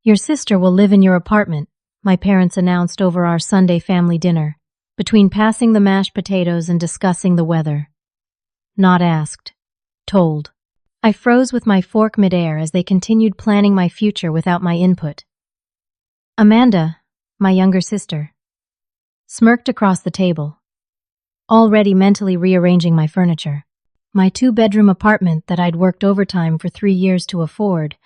Your sister will live in your apartment, my parents announced over our Sunday family dinner, between passing the mashed potatoes and discussing the weather. Not asked. Told. I froze with my fork midair as they continued planning my future without my input. Amanda, my younger sister, smirked across the table, already mentally rearranging my furniture. My two-bedroom apartment that I'd worked overtime for 3 years to afford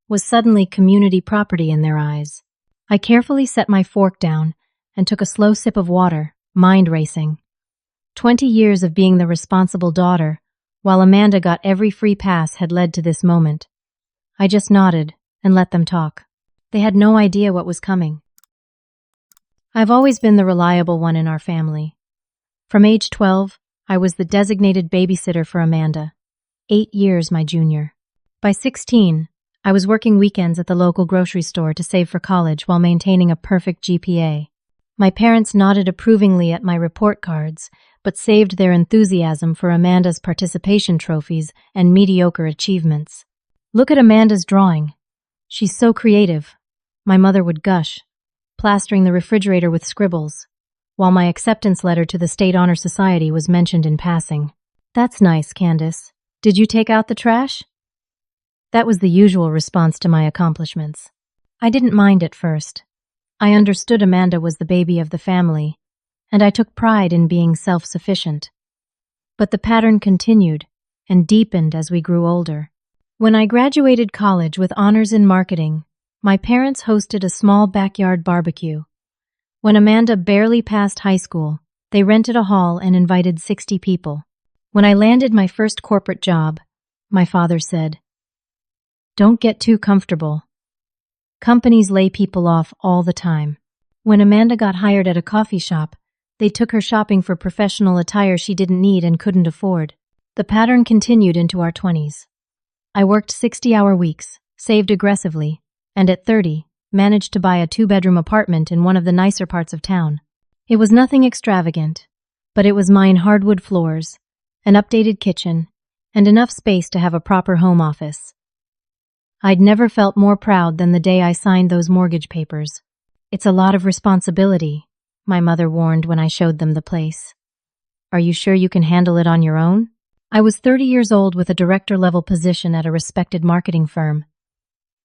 was suddenly community property in their eyes. I carefully set my fork down and took a slow sip of water, mind racing. 20 years of being the responsible daughter, while Amanda got every free pass, had led to this moment. I just nodded and let them talk. They had no idea what was coming. I've always been the reliable one in our family. From age 12, I was the designated babysitter for Amanda, 8 years my junior. By 16, I was working weekends at the local grocery store to save for college while maintaining a perfect GPA. My parents nodded approvingly at my report cards, but saved their enthusiasm for Amanda's participation trophies and mediocre achievements. Look at Amanda's drawing. She's so creative, my mother would gush, plastering the refrigerator with scribbles, while my acceptance letter to the State Honor Society was mentioned in passing. That's nice, Candace. Did you take out the trash? That was the usual response to my accomplishments. I didn't mind at first. I understood Amanda was the baby of the family, and I took pride in being self-sufficient. But the pattern continued and deepened as we grew older. When I graduated college with honors in marketing, my parents hosted a small backyard barbecue. When Amanda barely passed high school, they rented a hall and invited 60 people. When I landed my first corporate job, my father said, "Don't get too comfortable. Companies lay people off all the time." When Amanda got hired at a coffee shop, they took her shopping for professional attire she didn't need and couldn't afford. The pattern continued into our 20s. I worked 60-hour weeks, saved aggressively, and at 30, managed to buy a 2-bedroom apartment in one of the nicer parts of town. It was nothing extravagant, but it was mine hardwood floors, an updated kitchen, and enough space to have a proper home office. I'd never felt more proud than the day I signed those mortgage papers. "It's a lot of responsibility," my mother warned when I showed them the place. "Are you sure you can handle it on your own?" I was 30 years old with a director-level position at a respected marketing firm.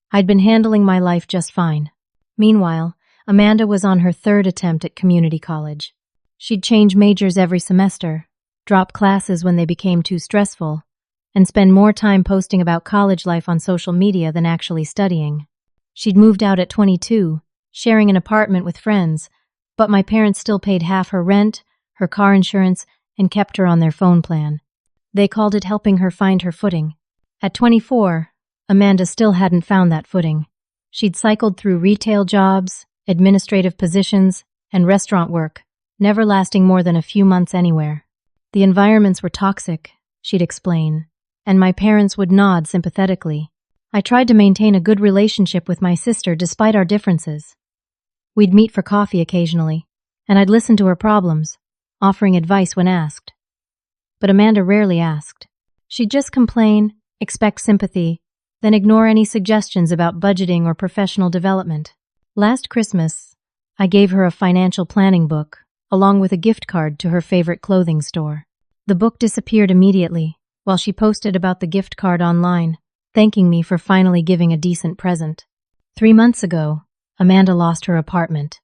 I'd been handling my life just fine. Meanwhile, Amanda was on her 3rd attempt at community college. She'd change majors every semester, drop classes when they became too stressful, and spend more time posting about college life on social media than actually studying. She'd moved out at 22, sharing an apartment with friends, but my parents still paid half her rent, her car insurance, and kept her on their phone plan. They called it helping her find her footing. At 24, Amanda still hadn't found that footing. She'd cycled through retail jobs, administrative positions, and restaurant work, never lasting more than a few months anywhere. The environments were toxic, she'd explain, and my parents would nod sympathetically. I tried to maintain a good relationship with my sister despite our differences. We'd meet for coffee occasionally, and I'd listen to her problems, offering advice when asked. But Amanda rarely asked. She'd just complain, expect sympathy, then ignore any suggestions about budgeting or professional development. Last Christmas, I gave her a financial planning book, along with a gift card to her favorite clothing store. The book disappeared immediately, while she posted about the gift card online, thanking me for finally giving a decent present. 3 months ago, Amanda lost her apartment.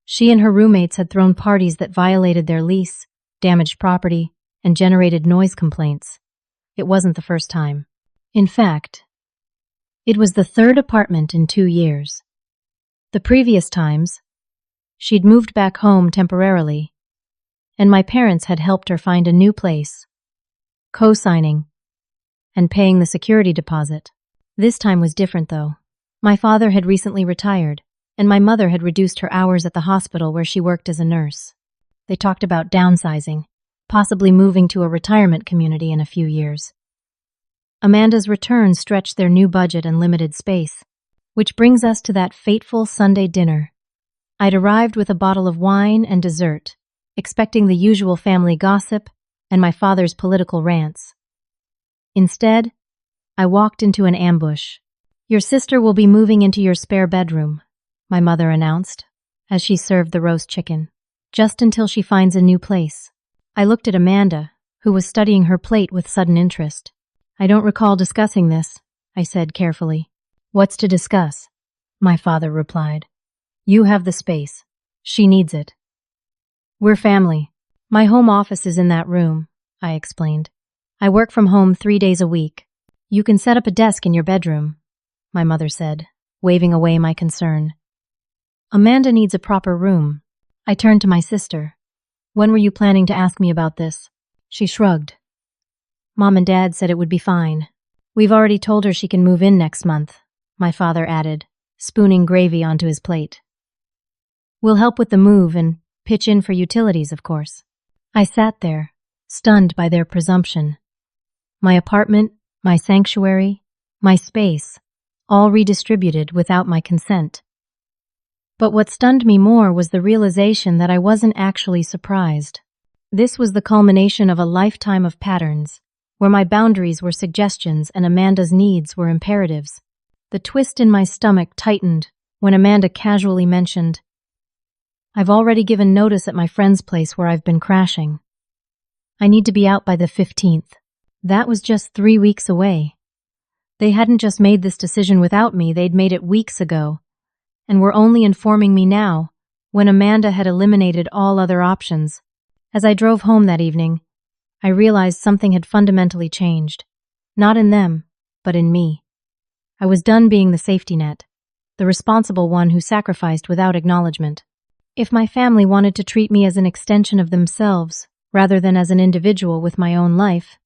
She and her roommates had thrown parties that violated their lease, damaged property, and generated noise complaints. It wasn't the first time. In fact, it was the 3rd apartment in 2 years. The previous times, she'd moved back home temporarily, and my parents had helped her find a new place, co-signing, and paying the security deposit. This time was different, though. My father had recently retired, and my mother had reduced her hours at the hospital where she worked as a nurse. They talked about downsizing, possibly moving to a retirement community in a few years. Amanda's return stretched their new budget and limited space, which brings us to that fateful Sunday dinner. I'd arrived with a bottle of wine and dessert, expecting the usual family gossip and my father's political rants. Instead, I walked into an ambush. Your sister will be moving into your spare bedroom, my mother announced, as she served the roast chicken, just until she finds a new place. I looked at Amanda, who was studying her plate with sudden interest. I don't recall discussing this, I said carefully. What's to discuss? My father replied. You have the space. She needs it. We're family. My home office is in that room, I explained. I work from home 3 days a week. You can set up a desk in your bedroom, my mother said, waving away my concern. Amanda needs a proper room. I turned to my sister. When were you planning to ask me about this? She shrugged. Mom and Dad said it would be fine. We've already told her she can move in next month, my father added, spooning gravy onto his plate. We'll help with the move and pitch in for utilities, of course. I sat there, stunned by their presumption. My apartment, my sanctuary, my space, all redistributed without my consent. But what stunned me more was the realization that I wasn't actually surprised. This was the culmination of a lifetime of patterns, where my boundaries were suggestions and Amanda's needs were imperatives. The twist in my stomach tightened when Amanda casually mentioned, I've already given notice at my friend's place where I've been crashing. I need to be out by the 15th. That was just 3 weeks away. They hadn't just made this decision without me, they'd made it weeks ago, and were only informing me now, when Amanda had eliminated all other options. As I drove home that evening, I realized something had fundamentally changed. Not in them, but in me. I was done being the safety net, the responsible one who sacrificed without acknowledgement. If my family wanted to treat me as an extension of themselves, rather than as an individual with my own life,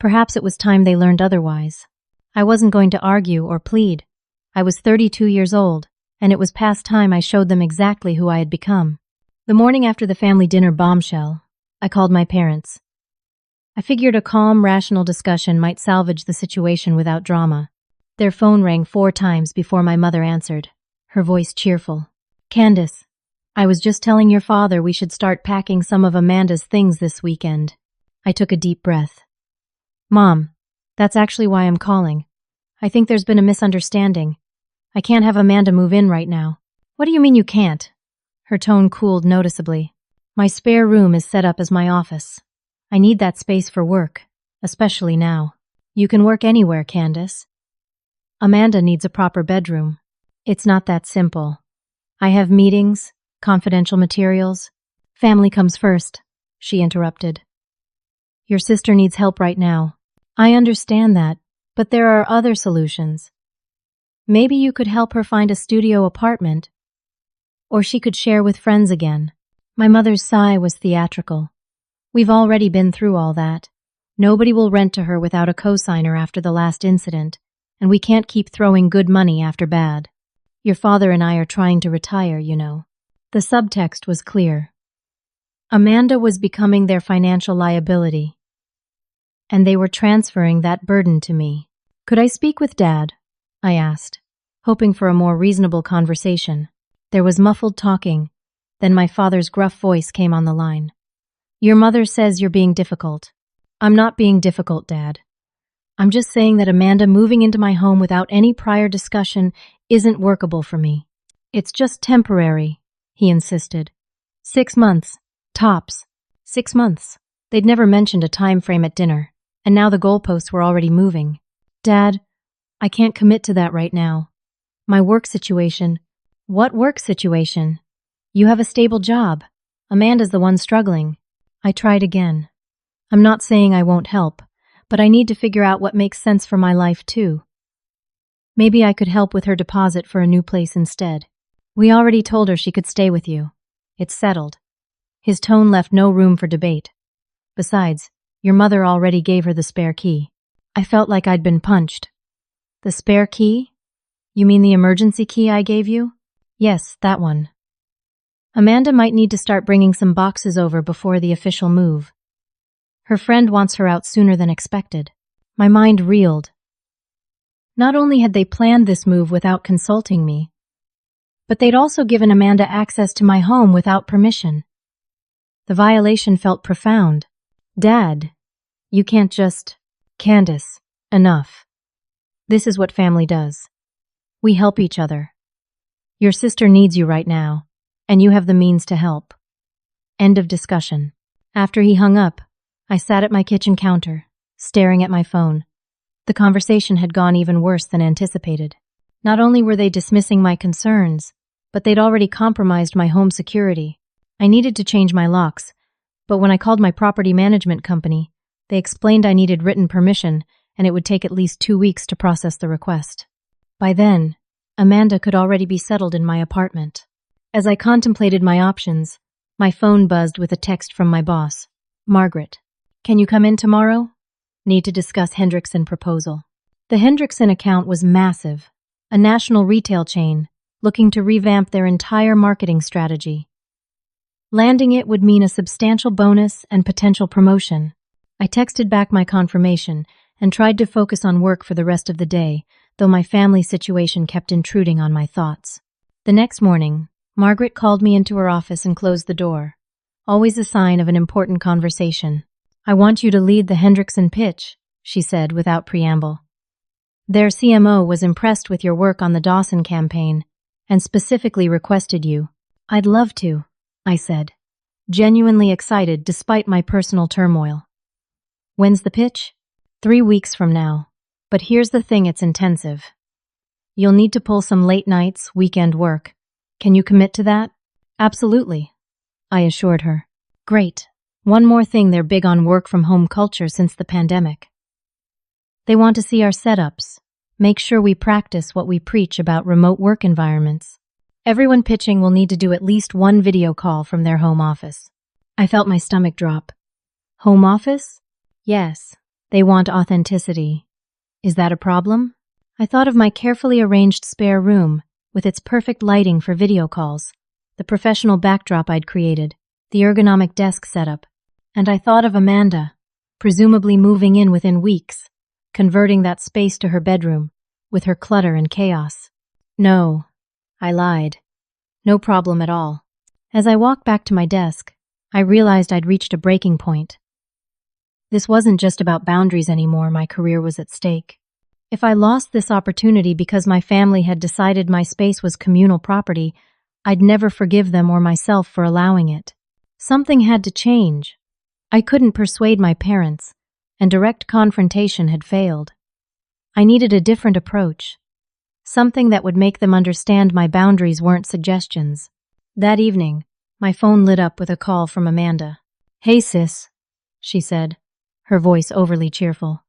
perhaps it was time they learned otherwise. I wasn't going to argue or plead. I was 32 years old, and it was past time I showed them exactly who I had become. The morning after the family dinner bombshell, I called my parents. I figured a calm, rational discussion might salvage the situation without drama. Their phone rang 4 times before my mother answered, her voice cheerful. Candace, I was just telling your father we should start packing some of Amanda's things this weekend. I took a deep breath. Mom, that's actually why I'm calling. I think there's been a misunderstanding. I can't have Amanda move in right now. What do you mean you can't? Her tone cooled noticeably. My spare room is set up as my office. I need that space for work, especially now. You can work anywhere, Candace. Amanda needs a proper bedroom. It's not that simple. I have meetings, confidential materials. Family comes first, she interrupted. Your sister needs help right now. I understand that, but there are other solutions. Maybe you could help her find a studio apartment, or she could share with friends again. My mother's sigh was theatrical. We've already been through all that. Nobody will rent to her without a cosigner after the last incident, and we can't keep throwing good money after bad. Your father and I are trying to retire, you know. The subtext was clear. Amanda was becoming their financial liability, and they were transferring that burden to me. Could I speak with Dad? I asked, hoping for a more reasonable conversation. There was muffled talking, then my father's gruff voice came on the line. Your mother says you're being difficult. I'm not being difficult, Dad. I'm just saying that Amanda moving into my home without any prior discussion isn't workable for me. It's just temporary, he insisted. 6 months, tops. 6 months. They'd never mentioned a time frame at dinner, and now the goalposts were already moving. Dad, I can't commit to that right now. My work situation. What work situation? You have a stable job. Amanda's the one struggling. I tried again. I'm not saying I won't help, but I need to figure out what makes sense for my life too. Maybe I could help with her deposit for a new place instead. We already told her she could stay with you. It's settled. His tone left no room for debate. Besides, your mother already gave her the spare key. I felt like I'd been punched. The spare key? You mean the emergency key I gave you? Yes, that one. Amanda might need to start bringing some boxes over before the official move. Her friend wants her out sooner than expected. My mind reeled. Not only had they planned this move without consulting me, but they'd also given Amanda access to my home without permission. The violation felt profound. Dad, you can't just... Candace, enough. This is what family does. We help each other. Your sister needs you right now, and you have the means to help. End of discussion. After he hung up, I sat at my kitchen counter, staring at my phone. The conversation had gone even worse than anticipated. Not only were they dismissing my concerns, but they'd already compromised my home security. I needed to change my locks, but when I called my property management company, they explained I needed written permission and it would take at least 2 weeks to process the request. By then, Amanda could already be settled in my apartment. As I contemplated my options, my phone buzzed with a text from my boss. Margaret, can you come in tomorrow? Need to discuss Hendrickson proposal. The Hendrickson account was massive, a national retail chain looking to revamp their entire marketing strategy. Landing it would mean a substantial bonus and potential promotion. I texted back my confirmation and tried to focus on work for the rest of the day, though my family situation kept intruding on my thoughts. The next morning, Margaret called me into her office and closed the door, always a sign of an important conversation. I want you to lead the Hendrickson pitch, she said without preamble. Their CMO was impressed with your work on the Dawson campaign and specifically requested you. I'd love to, I said, genuinely excited despite my personal turmoil. When's the pitch? 3 weeks from now. But here's the thing, it's intensive. You'll need to pull some late nights, weekend work. Can you commit to that? Absolutely, I assured her. Great. One more thing, they're big on work-from-home culture since the pandemic. They want to see our setups, make sure we practice what we preach about remote work environments. Everyone pitching will need to do at least one video call from their home office. I felt my stomach drop. Home office? Yes, they want authenticity. Is that a problem? I thought of my carefully arranged spare room, with its perfect lighting for video calls, the professional backdrop I'd created, the ergonomic desk setup, and I thought of Amanda, presumably moving in within weeks, converting that space to her bedroom, with her clutter and chaos. No, I lied. No problem at all. As I walked back to my desk, I realized I'd reached a breaking point. This wasn't just about boundaries anymore, my career was at stake. If I lost this opportunity because my family had decided my space was communal property, I'd never forgive them or myself for allowing it. Something had to change. I couldn't persuade my parents, and direct confrontation had failed. I needed a different approach, something that would make them understand my boundaries weren't suggestions. That evening, my phone lit up with a call from Amanda. Hey sis, she said, her voice overly cheerful.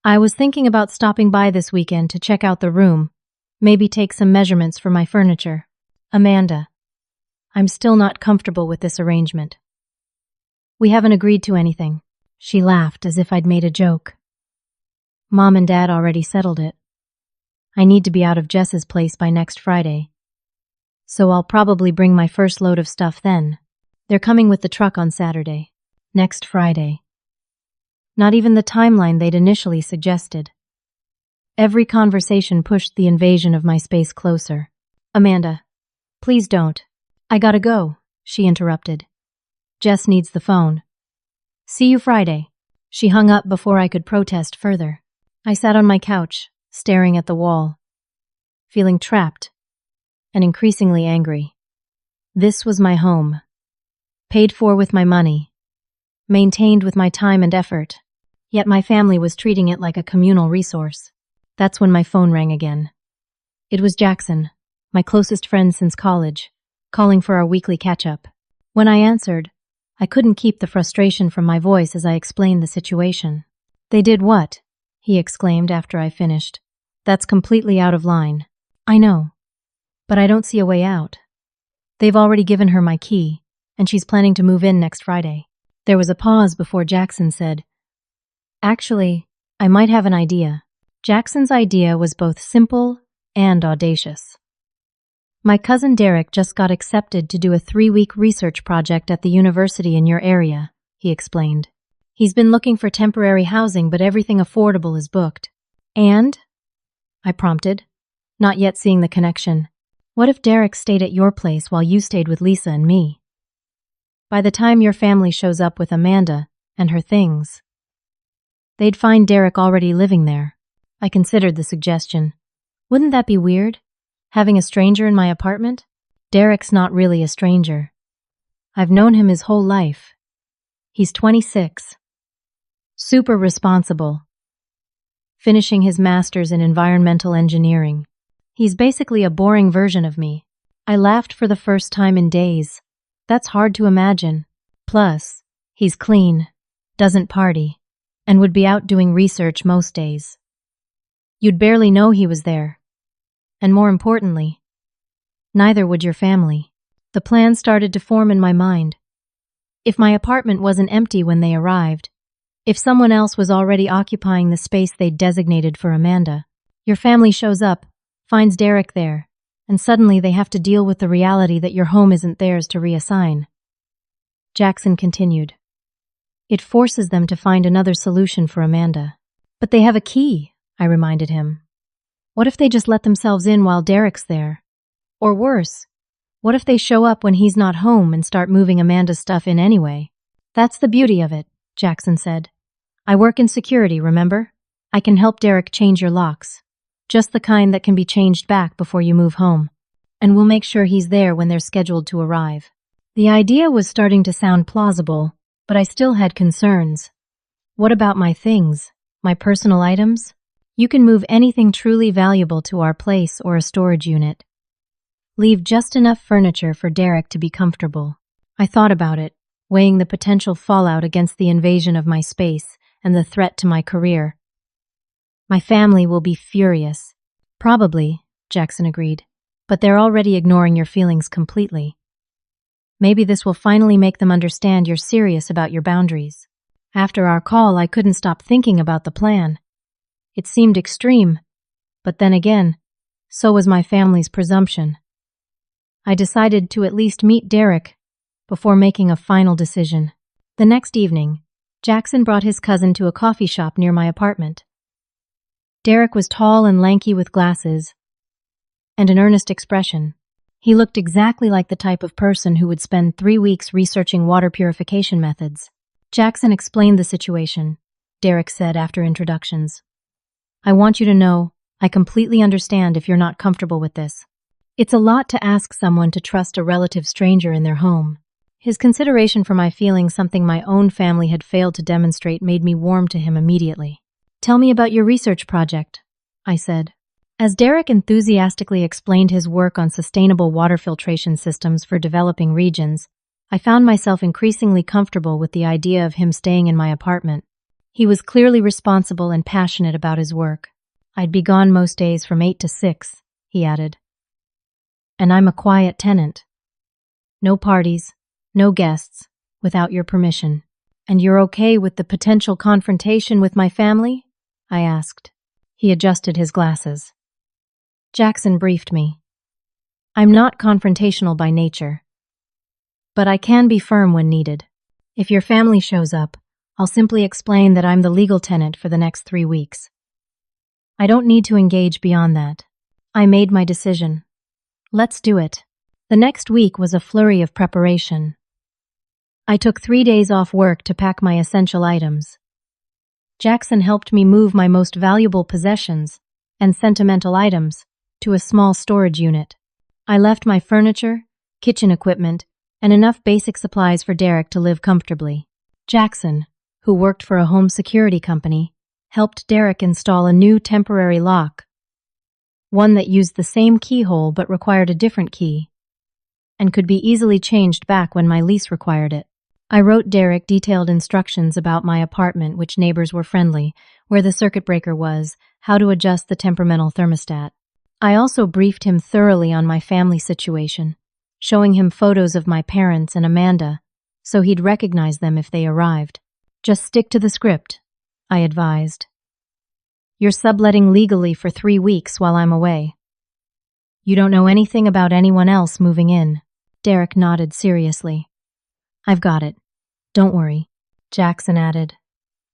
I was thinking about stopping by this weekend to check out the room, maybe take some measurements for my furniture. Amanda, I'm still not comfortable with this arrangement. We haven't agreed to anything. She laughed as if I'd made a joke. Mom and Dad already settled it. I need to be out of Jess's place by next Friday, so I'll probably bring my first load of stuff then. They're coming with the truck on Saturday, next Friday. Not even the timeline they'd initially suggested. Every conversation pushed the invasion of my space closer. Amanda, please don't. I gotta go, she interrupted. Jess needs the phone. See you Friday. She hung up before I could protest further. I sat on my couch, staring at the wall, feeling trapped and increasingly angry. This was my home, paid for with my money, maintained with my time and effort, yet my family was treating it like a communal resource. That's when my phone rang again. It was Jackson, my closest friend since college, calling for our weekly catch-up. When I answered, I couldn't keep the frustration from my voice as I explained the situation. They did what? He exclaimed after I finished. That's completely out of line. I know, but I don't see a way out. They've already given her my key, and she's planning to move in next Friday. There was a pause before Jackson said, Actually, I might have an idea. Jackson's idea was both simple and audacious. My cousin Derek just got accepted to do a 3-week research project at the university in your area, he explained. He's been looking for temporary housing, but everything affordable is booked. And? I prompted, not yet seeing the connection. What if Derek stayed at your place while you stayed with Lisa and me? By the time your family shows up with Amanda and her things, they'd find Derek already living there. I considered the suggestion. Wouldn't that be weird? Having a stranger in my apartment? Derek's not really a stranger. I've known him his whole life. He's 26. Super responsible. Finishing his master's in environmental engineering. He's basically a boring version of me. I laughed for the first time in days. That's hard to imagine. Plus, he's clean, doesn't party, and would be out doing research most days. You'd barely know he was there. And more importantly, neither would your family. The plan started to form in my mind. If my apartment wasn't empty when they arrived, if someone else was already occupying the space they'd designated for Amanda, your family shows up, finds Derek there, and suddenly they have to deal with the reality that your home isn't theirs to reassign. Jackson continued. It forces them to find another solution for Amanda. But they have a key, I reminded him. What if they just let themselves in while Derek's there? Or worse, what if they show up when he's not home and start moving Amanda's stuff in anyway? That's the beauty of it, Jackson said. I work in security, remember? I can help Derek change your locks. Just the kind that can be changed back before you move home. And we'll make sure he's there when they're scheduled to arrive. The idea was starting to sound plausible, but I still had concerns. What about my things? My personal items? You can move anything truly valuable to our place or a storage unit. Leave just enough furniture for Derek to be comfortable. I thought about it, weighing the potential fallout against the invasion of my space and the threat to my career. My family will be furious. Probably, Jackson agreed, but they're already ignoring your feelings completely. Maybe this will finally make them understand you're serious about your boundaries. After our call, I couldn't stop thinking about the plan. It seemed extreme, but then again, so was my family's presumption. I decided to at least meet Derek before making a final decision. The next evening, Jackson brought his cousin to a coffee shop near my apartment. Derek was tall and lanky with glasses and an earnest expression. He looked exactly like the type of person who would spend 3 weeks researching water purification methods. Jackson explained the situation, Derek said after introductions. I want you to know, I completely understand if you're not comfortable with this. It's a lot to ask someone to trust a relative stranger in their home. His consideration for my feelings, something my own family had failed to demonstrate, made me warm to him immediately. Tell me about your research project, I said. As Derek enthusiastically explained his work on sustainable water filtration systems for developing regions, I found myself increasingly comfortable with the idea of him staying in my apartment. He was clearly responsible and passionate about his work. I'd be gone most days from 8 to 6, he added. And I'm a quiet tenant. No parties, no guests, without your permission. And you're okay with the potential confrontation with my family? I asked. He adjusted his glasses. Jackson briefed me. I'm not confrontational by nature, but I can be firm when needed. If your family shows up, I'll simply explain that I'm the legal tenant for the next 3 weeks. I don't need to engage beyond that. I made my decision. Let's do it. The next week was a flurry of preparation. I took 3 days off work to pack my essential items. Jackson helped me move my most valuable possessions and sentimental items to a small storage unit. I left my furniture, kitchen equipment, and enough basic supplies for Derek to live comfortably. Jackson, who worked for a home security company, helped Derek install a new temporary lock, one that used the same keyhole but required a different key, and could be easily changed back when my lease required it. I wrote Derek detailed instructions about my apartment, which neighbors were friendly, where the circuit breaker was, how to adjust the temperamental thermostat. I also briefed him thoroughly on my family situation, showing him photos of my parents and Amanda, so he'd recognize them if they arrived. Just stick to the script, I advised. You're subletting legally for 3 weeks while I'm away. You don't know anything about anyone else moving in. Derek nodded seriously. I've got it. Don't worry, Jackson added.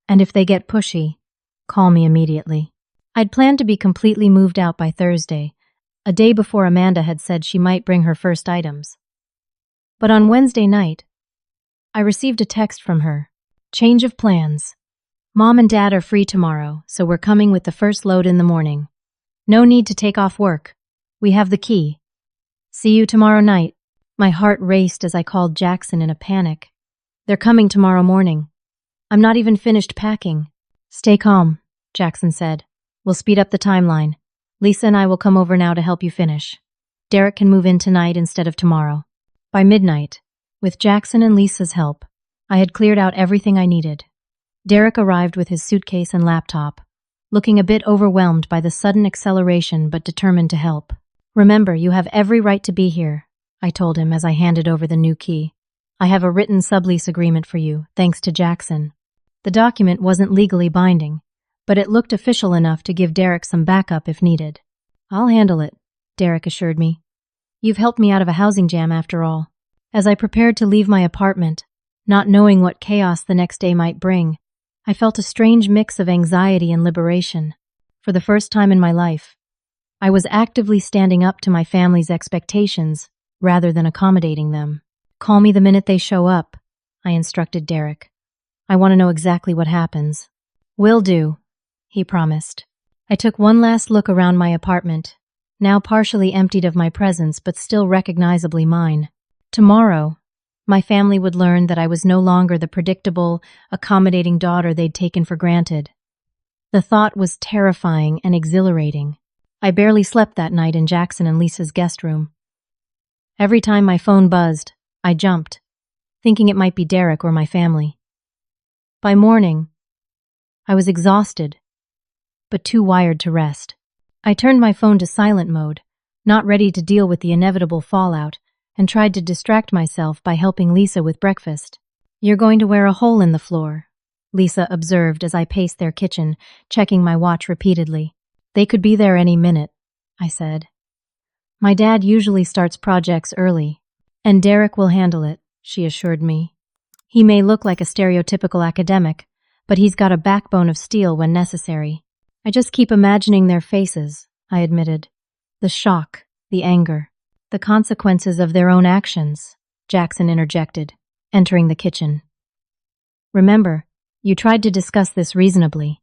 And if they get pushy, call me immediately. I'd planned to be completely moved out by Thursday, a day before Amanda had said she might bring her first items. But on Wednesday night, I received a text from her. Change of plans. Mom and Dad are free tomorrow, so we're coming with the first load in the morning. No need to take off work. We have the key. See you tomorrow night. My heart raced as I called Jackson in a panic. They're coming tomorrow morning. I'm not even finished packing. Stay calm, Jackson said. We'll speed up the timeline. Lisa and I will come over now to help you finish. Derek can move in tonight instead of tomorrow. By midnight, with Jackson and Lisa's help, I had cleared out everything I needed. Derek arrived with his suitcase and laptop, looking a bit overwhelmed by the sudden acceleration but determined to help. Remember, you have every right to be here, I told him as I handed over the new key. I have a written sublease agreement for you, thanks to Jackson. The document wasn't legally binding, but it looked official enough to give Derek some backup if needed. I'll handle it, Derek assured me. You've helped me out of a housing jam after all. As I prepared to leave my apartment, not knowing what chaos the next day might bring, I felt a strange mix of anxiety and liberation. For the first time in my life, I was actively standing up to my family's expectations rather than accommodating them. Call me the minute they show up, I instructed Derek. I want to know exactly what happens. Will do, he promised. I took one last look around my apartment, now partially emptied of my presence but still recognizably mine. Tomorrow, my family would learn that I was no longer the predictable, accommodating daughter they'd taken for granted. The thought was terrifying and exhilarating. I barely slept that night in Jackson and Lisa's guest room. Every time my phone buzzed, I jumped, thinking it might be Derek or my family. By morning, I was exhausted, but too wired to rest. I turned my phone to silent mode, not ready to deal with the inevitable fallout, and tried to distract myself by helping Lisa with breakfast. You're going to wear a hole in the floor, Lisa observed as I paced their kitchen, checking my watch repeatedly. They could be there any minute, I said. My dad usually starts projects early, and Derek will handle it, she assured me. He may look like a stereotypical academic, but he's got a backbone of steel when necessary. I just keep imagining their faces, I admitted. The shock, the anger, the consequences of their own actions, Jackson interjected, entering the kitchen. Remember, you tried to discuss this reasonably.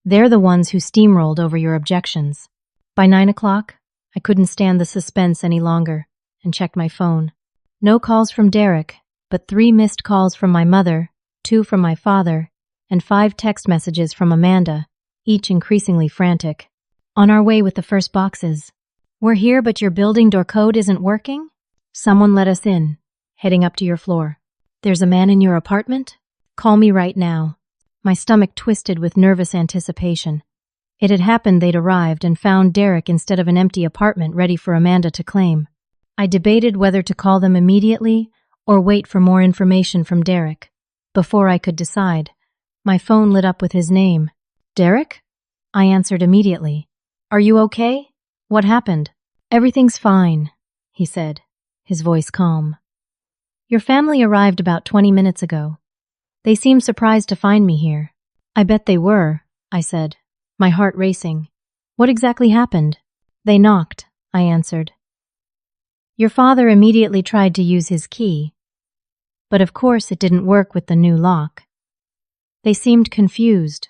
They're the ones who steamrolled over your objections. By 9 o'clock, I couldn't stand the suspense any longer and checked my phone. No calls from Derek, but 3 missed calls from my mother, 2 from my father, and 5 text messages from Amanda, each increasingly frantic. On our way with the first boxes. We're here, but your building door code isn't working? Someone let us in, heading up to your floor. There's a man in your apartment? Call me right now. My stomach twisted with nervous anticipation. It had happened they'd arrived and found Derek instead of an empty apartment ready for Amanda to claim. I debated whether to call them immediately or wait for more information from Derek. Before I could decide, my phone lit up with his name. Derek? I answered immediately. Are you okay? What happened? Everything's fine, he said, his voice calm. Your family arrived about 20 minutes ago. They seemed surprised to find me here. I bet they were, I said, my heart racing. What exactly happened? They knocked, I answered. Your father immediately tried to use his key, but of course it didn't work with the new lock. They seemed confused.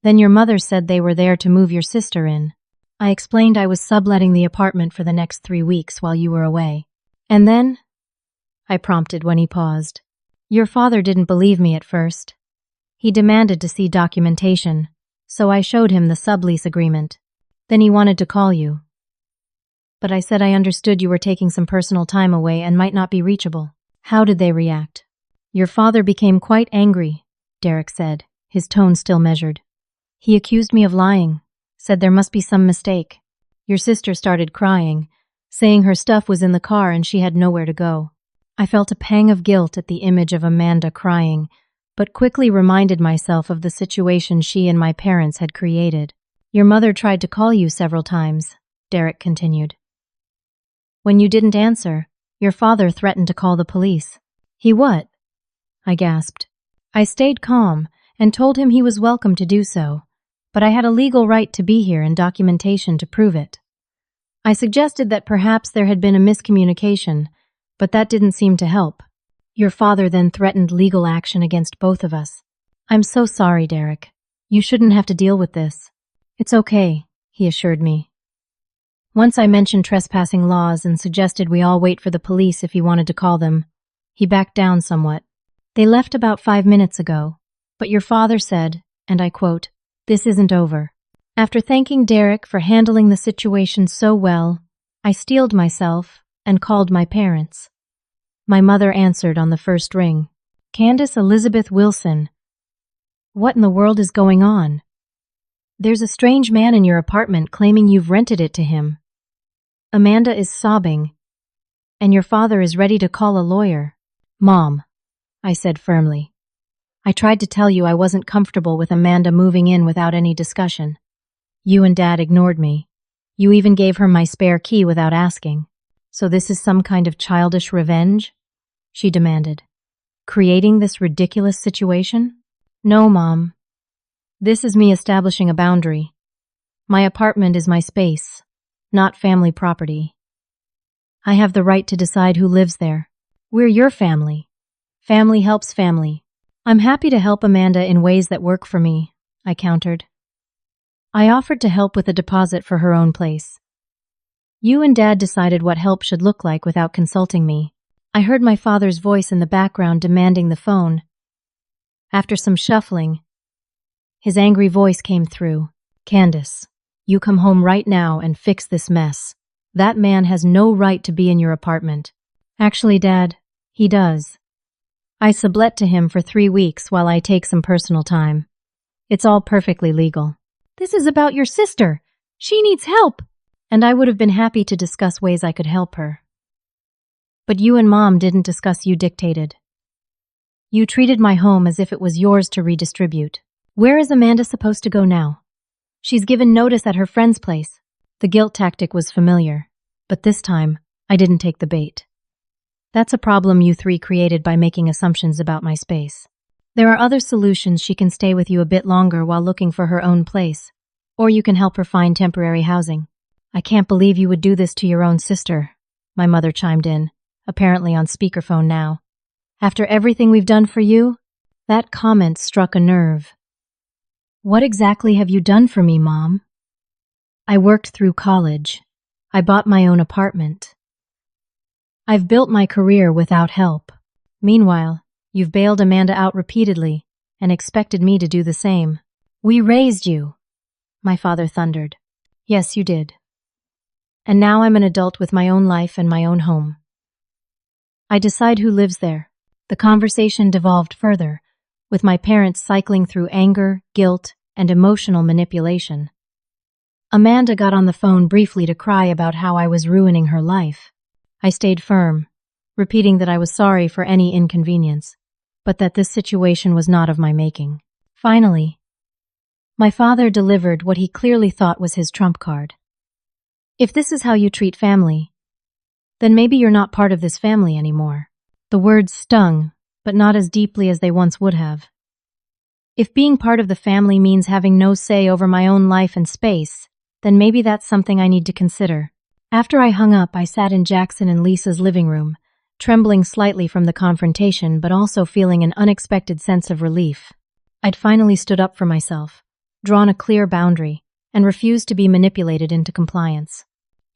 Then your mother said they were there to move your sister in. I explained I was subletting the apartment for the next 3 weeks while you were away. And then? I prompted when he paused. Your father didn't believe me at first. He demanded to see documentation, so I showed him the sublease agreement. Then he wanted to call you. But I said I understood you were taking some personal time away and might not be reachable. How did they react? Your father became quite angry, Derek said, his tone still measured. He accused me of lying, said there must be some mistake. Your sister started crying, saying her stuff was in the car and she had nowhere to go. I felt a pang of guilt at the image of Amanda crying, but quickly reminded myself of the situation she and my parents had created. Your mother tried to call you several times, Derek continued. When you didn't answer, your father threatened to call the police. He what? I gasped. I stayed calm and told him he was welcome to do so, but I had a legal right to be here and documentation to prove it. I suggested that perhaps there had been a miscommunication, but that didn't seem to help. Your father then threatened legal action against both of us. I'm so sorry, Derek. You shouldn't have to deal with this. It's okay, he assured me. Once I mentioned trespassing laws and suggested we all wait for the police if he wanted to call them, he backed down somewhat. They left about 5 minutes ago, but your father said, and I quote, "This isn't over." After thanking Derek for handling the situation so well, I steeled myself and called my parents. My mother answered on the first ring. "Candace Elizabeth Wilson. What in the world is going on? There's a strange man in your apartment claiming you've rented it to him." Amanda is sobbing, and your father is ready to call a lawyer. "Mom," I said firmly. "I tried to tell you I wasn't comfortable with Amanda moving in without any discussion. You and Dad ignored me. You even gave her my spare key without asking. So this is some kind of childish revenge?" she demanded. "Creating this ridiculous situation?" "No, Mom. This is me establishing a boundary. My apartment is my space, not family property. I have the right to decide who lives there. We're your family. Family helps family. I'm happy to help Amanda in ways that work for me," I countered. I offered to help with a deposit for her own place. You and Dad decided what help should look like without consulting me. I heard my father's voice in the background demanding the phone. After some shuffling, his angry voice came through. "Candace, you come home right now and fix this mess. That man has no right to be in your apartment." "Actually, Dad, he does. I sublet to him for 3 weeks while I take some personal time. It's all perfectly legal." "This is about your sister. She needs help." "And I would have been happy to discuss ways I could help her. But you and Mom didn't discuss, you dictated. You treated my home as if it was yours to redistribute. Where is Amanda supposed to go now? She's given notice at her friend's place." The guilt tactic was familiar, but this time I didn't take the bait. "That's a problem you three created by making assumptions about my space. There are other solutions. She can stay with you a bit longer while looking for her own place, or you can help her find temporary housing." "I can't believe you would do this to your own sister," my mother chimed in, apparently on speakerphone now. "After everything we've done for you?" That comment struck a nerve. "What exactly have you done for me, Mom?" "I worked through college. I bought my own apartment. I've built my career without help. Meanwhile, you've bailed Amanda out repeatedly and expected me to do the same." "We raised you," my father thundered. "Yes, you did. And now I'm an adult with my own life and my own home. I decide who lives there." The conversation devolved further, with my parents cycling through anger, guilt, and emotional manipulation. Amanda got on the phone briefly to cry about how I was ruining her life. I stayed firm, repeating that I was sorry for any inconvenience, but that this situation was not of my making. Finally, my father delivered what he clearly thought was his trump card. "If this is how you treat family, then maybe you're not part of this family anymore." The words stung, but not as deeply as they once would have. If being part of the family means having no say over my own life and space, then maybe that's something I need to consider. After I hung up, I sat in Jackson and Lisa's living room, trembling slightly from the confrontation but also feeling an unexpected sense of relief. I'd finally stood up for myself, drawn a clear boundary, and refused to be manipulated into compliance.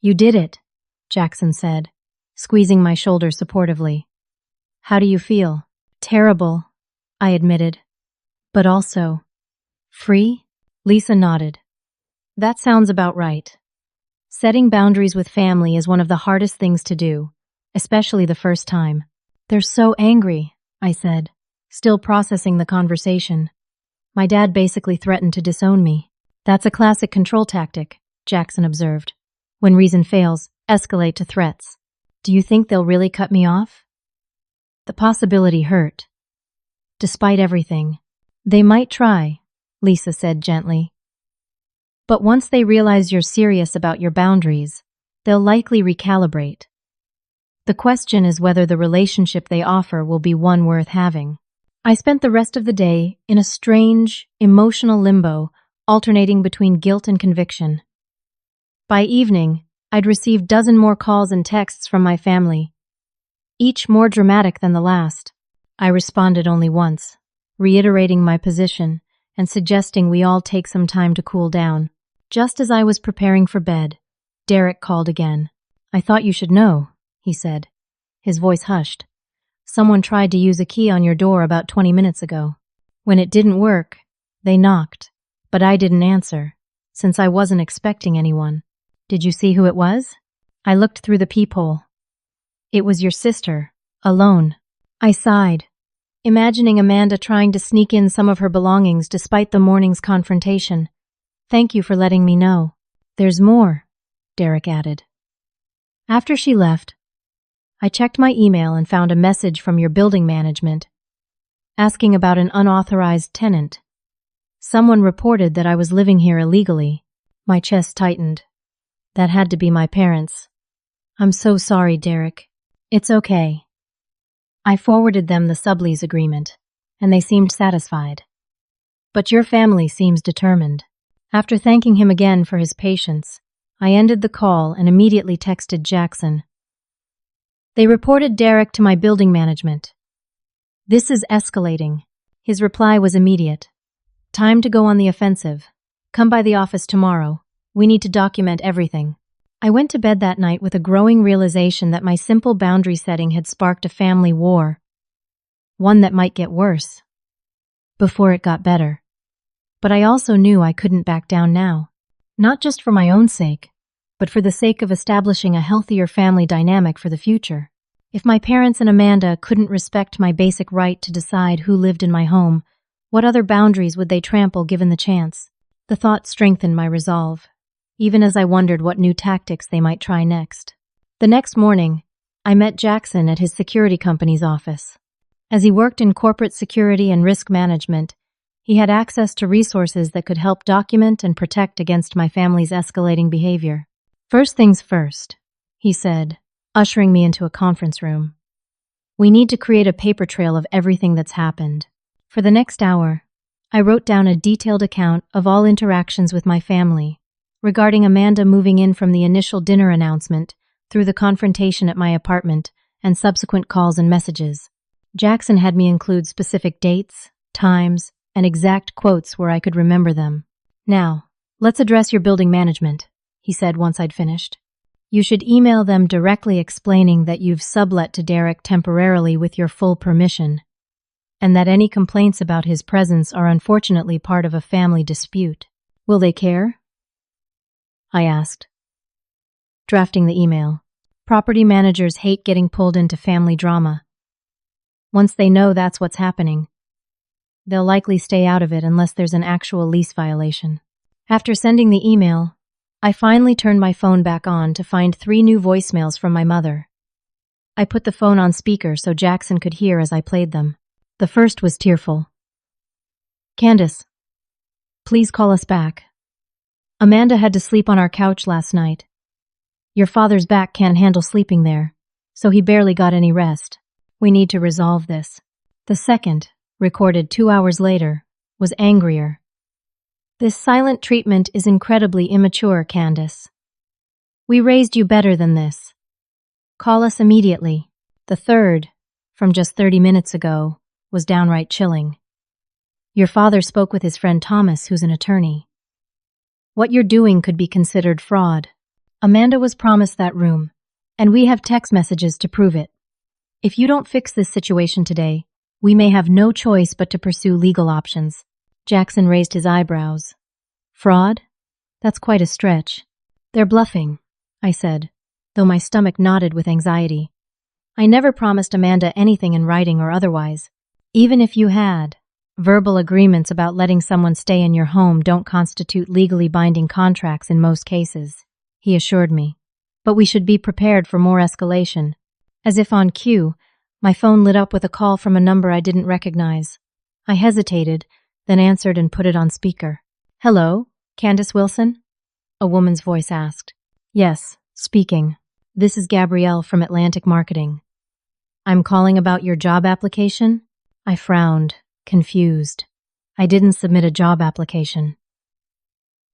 "You did it," Jackson said, squeezing my shoulder supportively. "How do you feel?" "Terrible," I admitted. "But also free?" Lisa nodded. "That sounds about right. Setting boundaries with family is one of the hardest things to do, especially the first time." "They're so angry," I said, still processing the conversation. "My dad basically threatened to disown me." "That's a classic control tactic," Jackson observed. "When reason fails, escalate to threats. Do you think they'll really cut me off?" The possibility hurt. "Despite everything, they might try," Lisa said gently. "But once they realize you're serious about your boundaries, they'll likely recalibrate. The question is whether the relationship they offer will be one worth having." I spent the rest of the day in a strange, emotional limbo, alternating between guilt and conviction. By evening, I'd received 12 more calls and texts from my family, each more dramatic than the last. I responded only once, reiterating my position and suggesting we all take some time to cool down. Just as I was preparing for bed, Derek called again. I thought you should know, he said. His voice hushed. Someone tried to use a key on your door about 20 minutes ago. When it didn't work, they knocked, but I didn't answer, since I wasn't expecting anyone. Did you see who it was? I looked through the peephole. It was your sister, alone. I sighed, imagining Amanda trying to sneak in some of her belongings despite the morning's confrontation. Thank you for letting me know. There's more, Derek added. After she left, I checked my email and found a message from your building management asking about an unauthorized tenant. Someone reported that I was living here illegally. My chest tightened. That had to be my parents. I'm so sorry, Derek. It's okay. I forwarded them the sublease agreement, and they seemed satisfied. But your family seems determined. After thanking him again for his patience, I ended the call and immediately texted Jackson. They reported Derek to my building management. This is escalating. His reply was immediate. Time to go on the offensive. Come by the office tomorrow. We need to document everything. I went to bed that night with a growing realization that my simple boundary setting had sparked a family war. One that might get worse. Before it got better. But I also knew I couldn't back down now. Not just for my own sake, but for the sake of establishing a healthier family dynamic for the future. If my parents and Amanda couldn't respect my basic right to decide who lived in my home, what other boundaries would they trample given the chance? The thought strengthened my resolve, even as I wondered what new tactics they might try next. The next morning, I met Jackson at his security company's office. As he worked in corporate security and risk management, he had access to resources that could help document and protect against my family's escalating behavior. First things first, he said, ushering me into a conference room. We need to create a paper trail of everything that's happened. For the next hour, I wrote down a detailed account of all interactions with my family, regarding Amanda moving in from the initial dinner announcement through the confrontation at my apartment and subsequent calls and messages. Jackson had me include specific dates, times, and exact quotes where I could remember them. Now, let's address your building management, he said once I'd finished. You should email them directly explaining that you've sublet to Derek temporarily with your full permission, and that any complaints about his presence are unfortunately part of a family dispute. Will they care? I asked, drafting the email. Property managers hate getting pulled into family drama. Once they know that's what's happening, they'll likely stay out of it unless there's an actual lease violation. After sending the email, I finally turned my phone back on to find 3 new voicemails from my mother. I put the phone on speaker so Jackson could hear as I played them. The first was tearful. Candace, please call us back. Amanda had to sleep on our couch last night. Your father's back can't handle sleeping there, so he barely got any rest. We need to resolve this. The second, recorded 2 hours later, was angrier. This silent treatment is incredibly immature, Candace. We raised you better than this. Call us immediately. The third, from just 30 minutes ago, was downright chilling. Your father spoke with his friend Thomas, who's an attorney. What you're doing could be considered fraud. Amanda was promised that room, and we have text messages to prove it. If you don't fix this situation today, we may have no choice but to pursue legal options. Jackson raised his eyebrows. Fraud? That's quite a stretch. They're bluffing, I said, though my stomach knotted with anxiety. I never promised Amanda anything in writing or otherwise. Even if you had, verbal agreements about letting someone stay in your home don't constitute legally binding contracts in most cases, he assured me. But we should be prepared for more escalation. As if on cue, my phone lit up with a call from a number I didn't recognize. I hesitated, then answered and put it on speaker. Hello, Candace Wilson? A woman's voice asked. Yes, speaking. This is Gabrielle from Atlantic Marketing. I'm calling about your job application? I frowned, confused. I didn't submit a job application.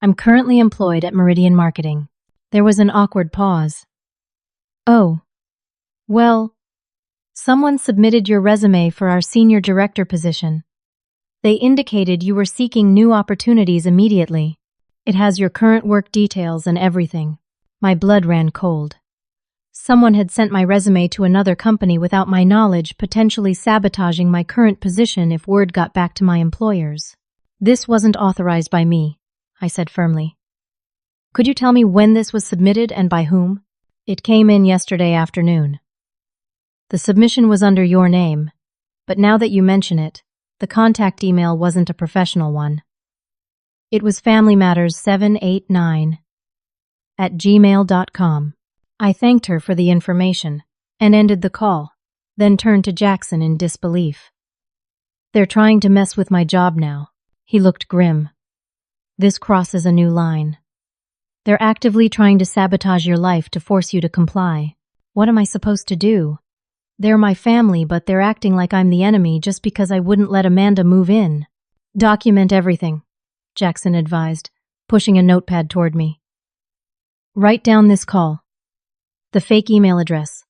I'm currently employed at Meridian Marketing. There was an awkward pause. Oh, well, someone submitted your resume for our senior director position. They indicated you were seeking new opportunities immediately. It has your current work details and everything. My blood ran cold. Someone had sent my resume to another company without my knowledge, potentially sabotaging my current position if word got back to my employers. This wasn't authorized by me, I said firmly. Could you tell me when this was submitted and by whom? It came in yesterday afternoon. The submission was under your name, but now that you mention it, the contact email wasn't a professional one. It was familymatters789@gmail.com. I thanked her for the information and ended the call, then turned to Jackson in disbelief. They're trying to mess with my job now. He looked grim. This crosses a new line. They're actively trying to sabotage your life to force you to comply. What am I supposed to do? They're my family, but they're acting like I'm the enemy just because I wouldn't let Amanda move in. Document everything, Jackson advised, pushing a notepad toward me. Write down this call. The fake email address.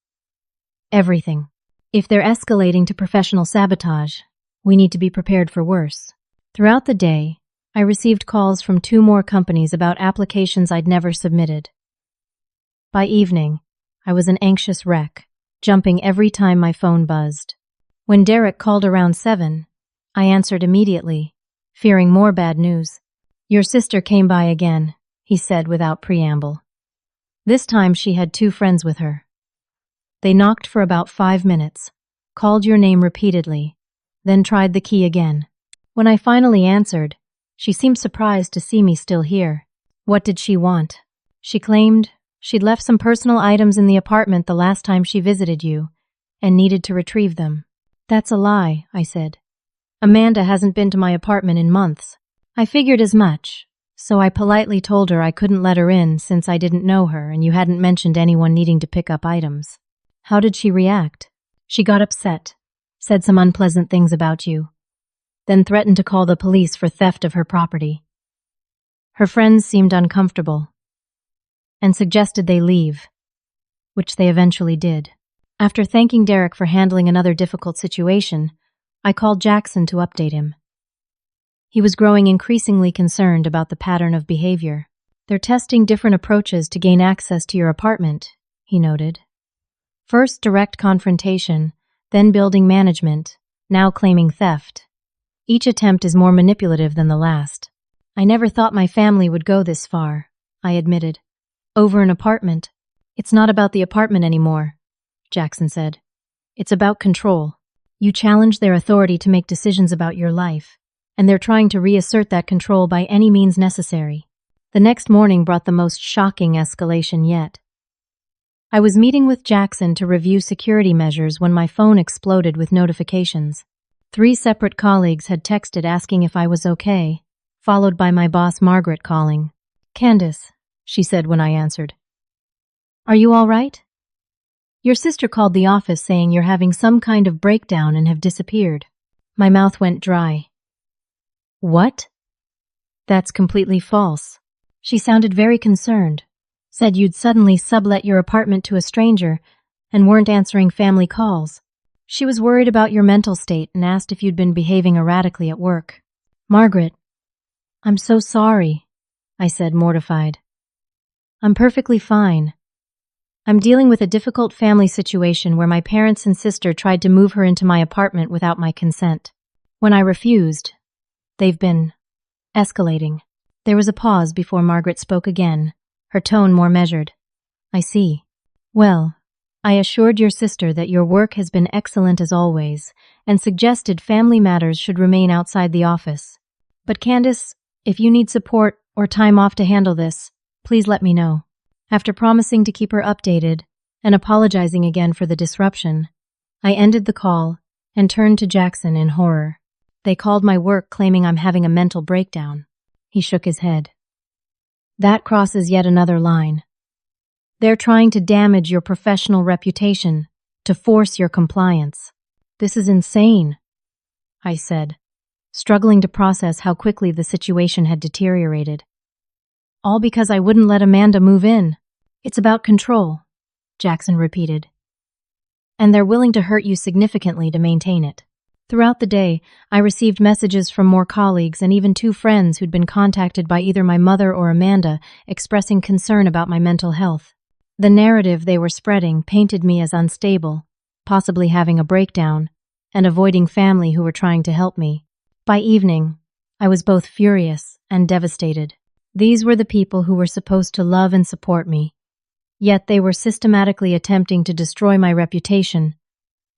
Everything. If they're escalating to professional sabotage, we need to be prepared for worse. Throughout the day, I received calls from 2 more companies about applications I'd never submitted. By evening, I was an anxious wreck, jumping every time my phone buzzed. When Derek called around 7, I answered immediately, fearing more bad news. Your sister came by again, he said without preamble. This time she had 2 friends with her. They knocked for about 5 minutes, called your name repeatedly, then tried the key again. When I finally answered, she seemed surprised to see me still here. What did she want? She claimed she'd left some personal items in the apartment the last time she visited you and needed to retrieve them. That's a lie, I said. Amanda hasn't been to my apartment in months. I figured as much. So I politely told her I couldn't let her in since I didn't know her and you hadn't mentioned anyone needing to pick up items. How did she react? She got upset, said some unpleasant things about you, then threatened to call the police for theft of her property. Her friends seemed uncomfortable and suggested they leave, which they eventually did. After thanking Derek for handling another difficult situation, I called Jackson to update him. He was growing increasingly concerned about the pattern of behavior. They're testing different approaches to gain access to your apartment, he noted. First direct confrontation, then building management, now claiming theft. Each attempt is more manipulative than the last. I never thought my family would go this far, I admitted. Over an apartment. It's not about the apartment anymore, Jackson said. It's about control. You challenge their authority to make decisions about your life, and they're trying to reassert that control by any means necessary. The next morning brought the most shocking escalation yet. I was meeting with Jackson to review security measures when my phone exploded with notifications. 3 separate colleagues had texted asking if I was okay, followed by my boss Margaret calling. Candace, she said when I answered. Are you all right? Your sister called the office saying you're having some kind of breakdown and have disappeared. My mouth went dry. What? That's completely false. She sounded very concerned. Said you'd suddenly sublet your apartment to a stranger and weren't answering family calls. She was worried about your mental state and asked if you'd been behaving erratically at work. Margaret, I'm so sorry, I said, mortified. I'm perfectly fine. I'm dealing with a difficult family situation where my parents and sister tried to move her into my apartment without my consent. When I refused, they've been escalating. There was a pause before Margaret spoke again, her tone more measured. I see. Well, I assured your sister that your work has been excellent as always, and suggested family matters should remain outside the office. But Candace, if you need support or time off to handle this, please let me know. After promising to keep her updated and apologizing again for the disruption, I ended the call and turned to Jackson in horror. They called my work claiming I'm having a mental breakdown. He shook his head. That crosses yet another line. They're trying to damage your professional reputation, to force your compliance. This is insane, I said, struggling to process how quickly the situation had deteriorated. All because I wouldn't let Amanda move in. It's about control, Jackson repeated. And they're willing to hurt you significantly to maintain it. Throughout the day, I received messages from more colleagues and even two friends who'd been contacted by either my mother or Amanda expressing concern about my mental health. The narrative they were spreading painted me as unstable, possibly having a breakdown, and avoiding family who were trying to help me. By evening, I was both furious and devastated. These were the people who were supposed to love and support me, yet they were systematically attempting to destroy my reputation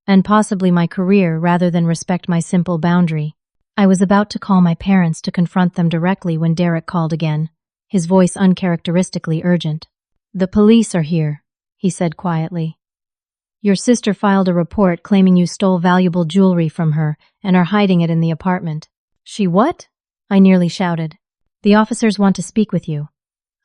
and possibly my career rather than respect my simple boundary. I was about to call my parents to confront them directly when Derek called again, his voice uncharacteristically urgent. "The police are here," he said quietly. "Your sister filed a report claiming you stole valuable jewelry from her and are hiding it in the apartment." "She what?" I nearly shouted. "The officers want to speak with you.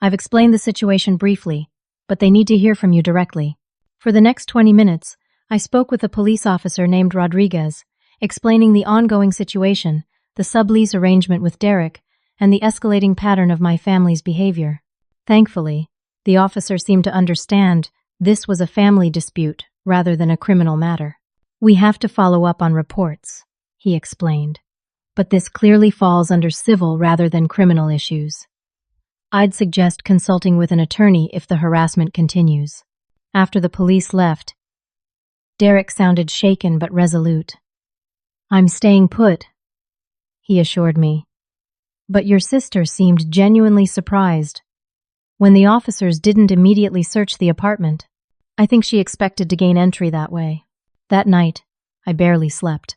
I've explained the situation briefly, but they need to hear from you directly." For the next 20 minutes, I spoke with a police officer named Rodriguez, explaining the ongoing situation, the sublease arrangement with Derek, and the escalating pattern of my family's behavior. Thankfully, the officer seemed to understand this was a family dispute rather than a criminal matter. "We have to follow up on reports," he explained, "but this clearly falls under civil rather than criminal issues. I'd suggest consulting with an attorney if the harassment continues." After the police left, Derek sounded shaken but resolute. "I'm staying put," he assured me. "But your sister seemed genuinely surprised when the officers didn't immediately search the apartment. I think she expected to gain entry that way." That night, I barely slept.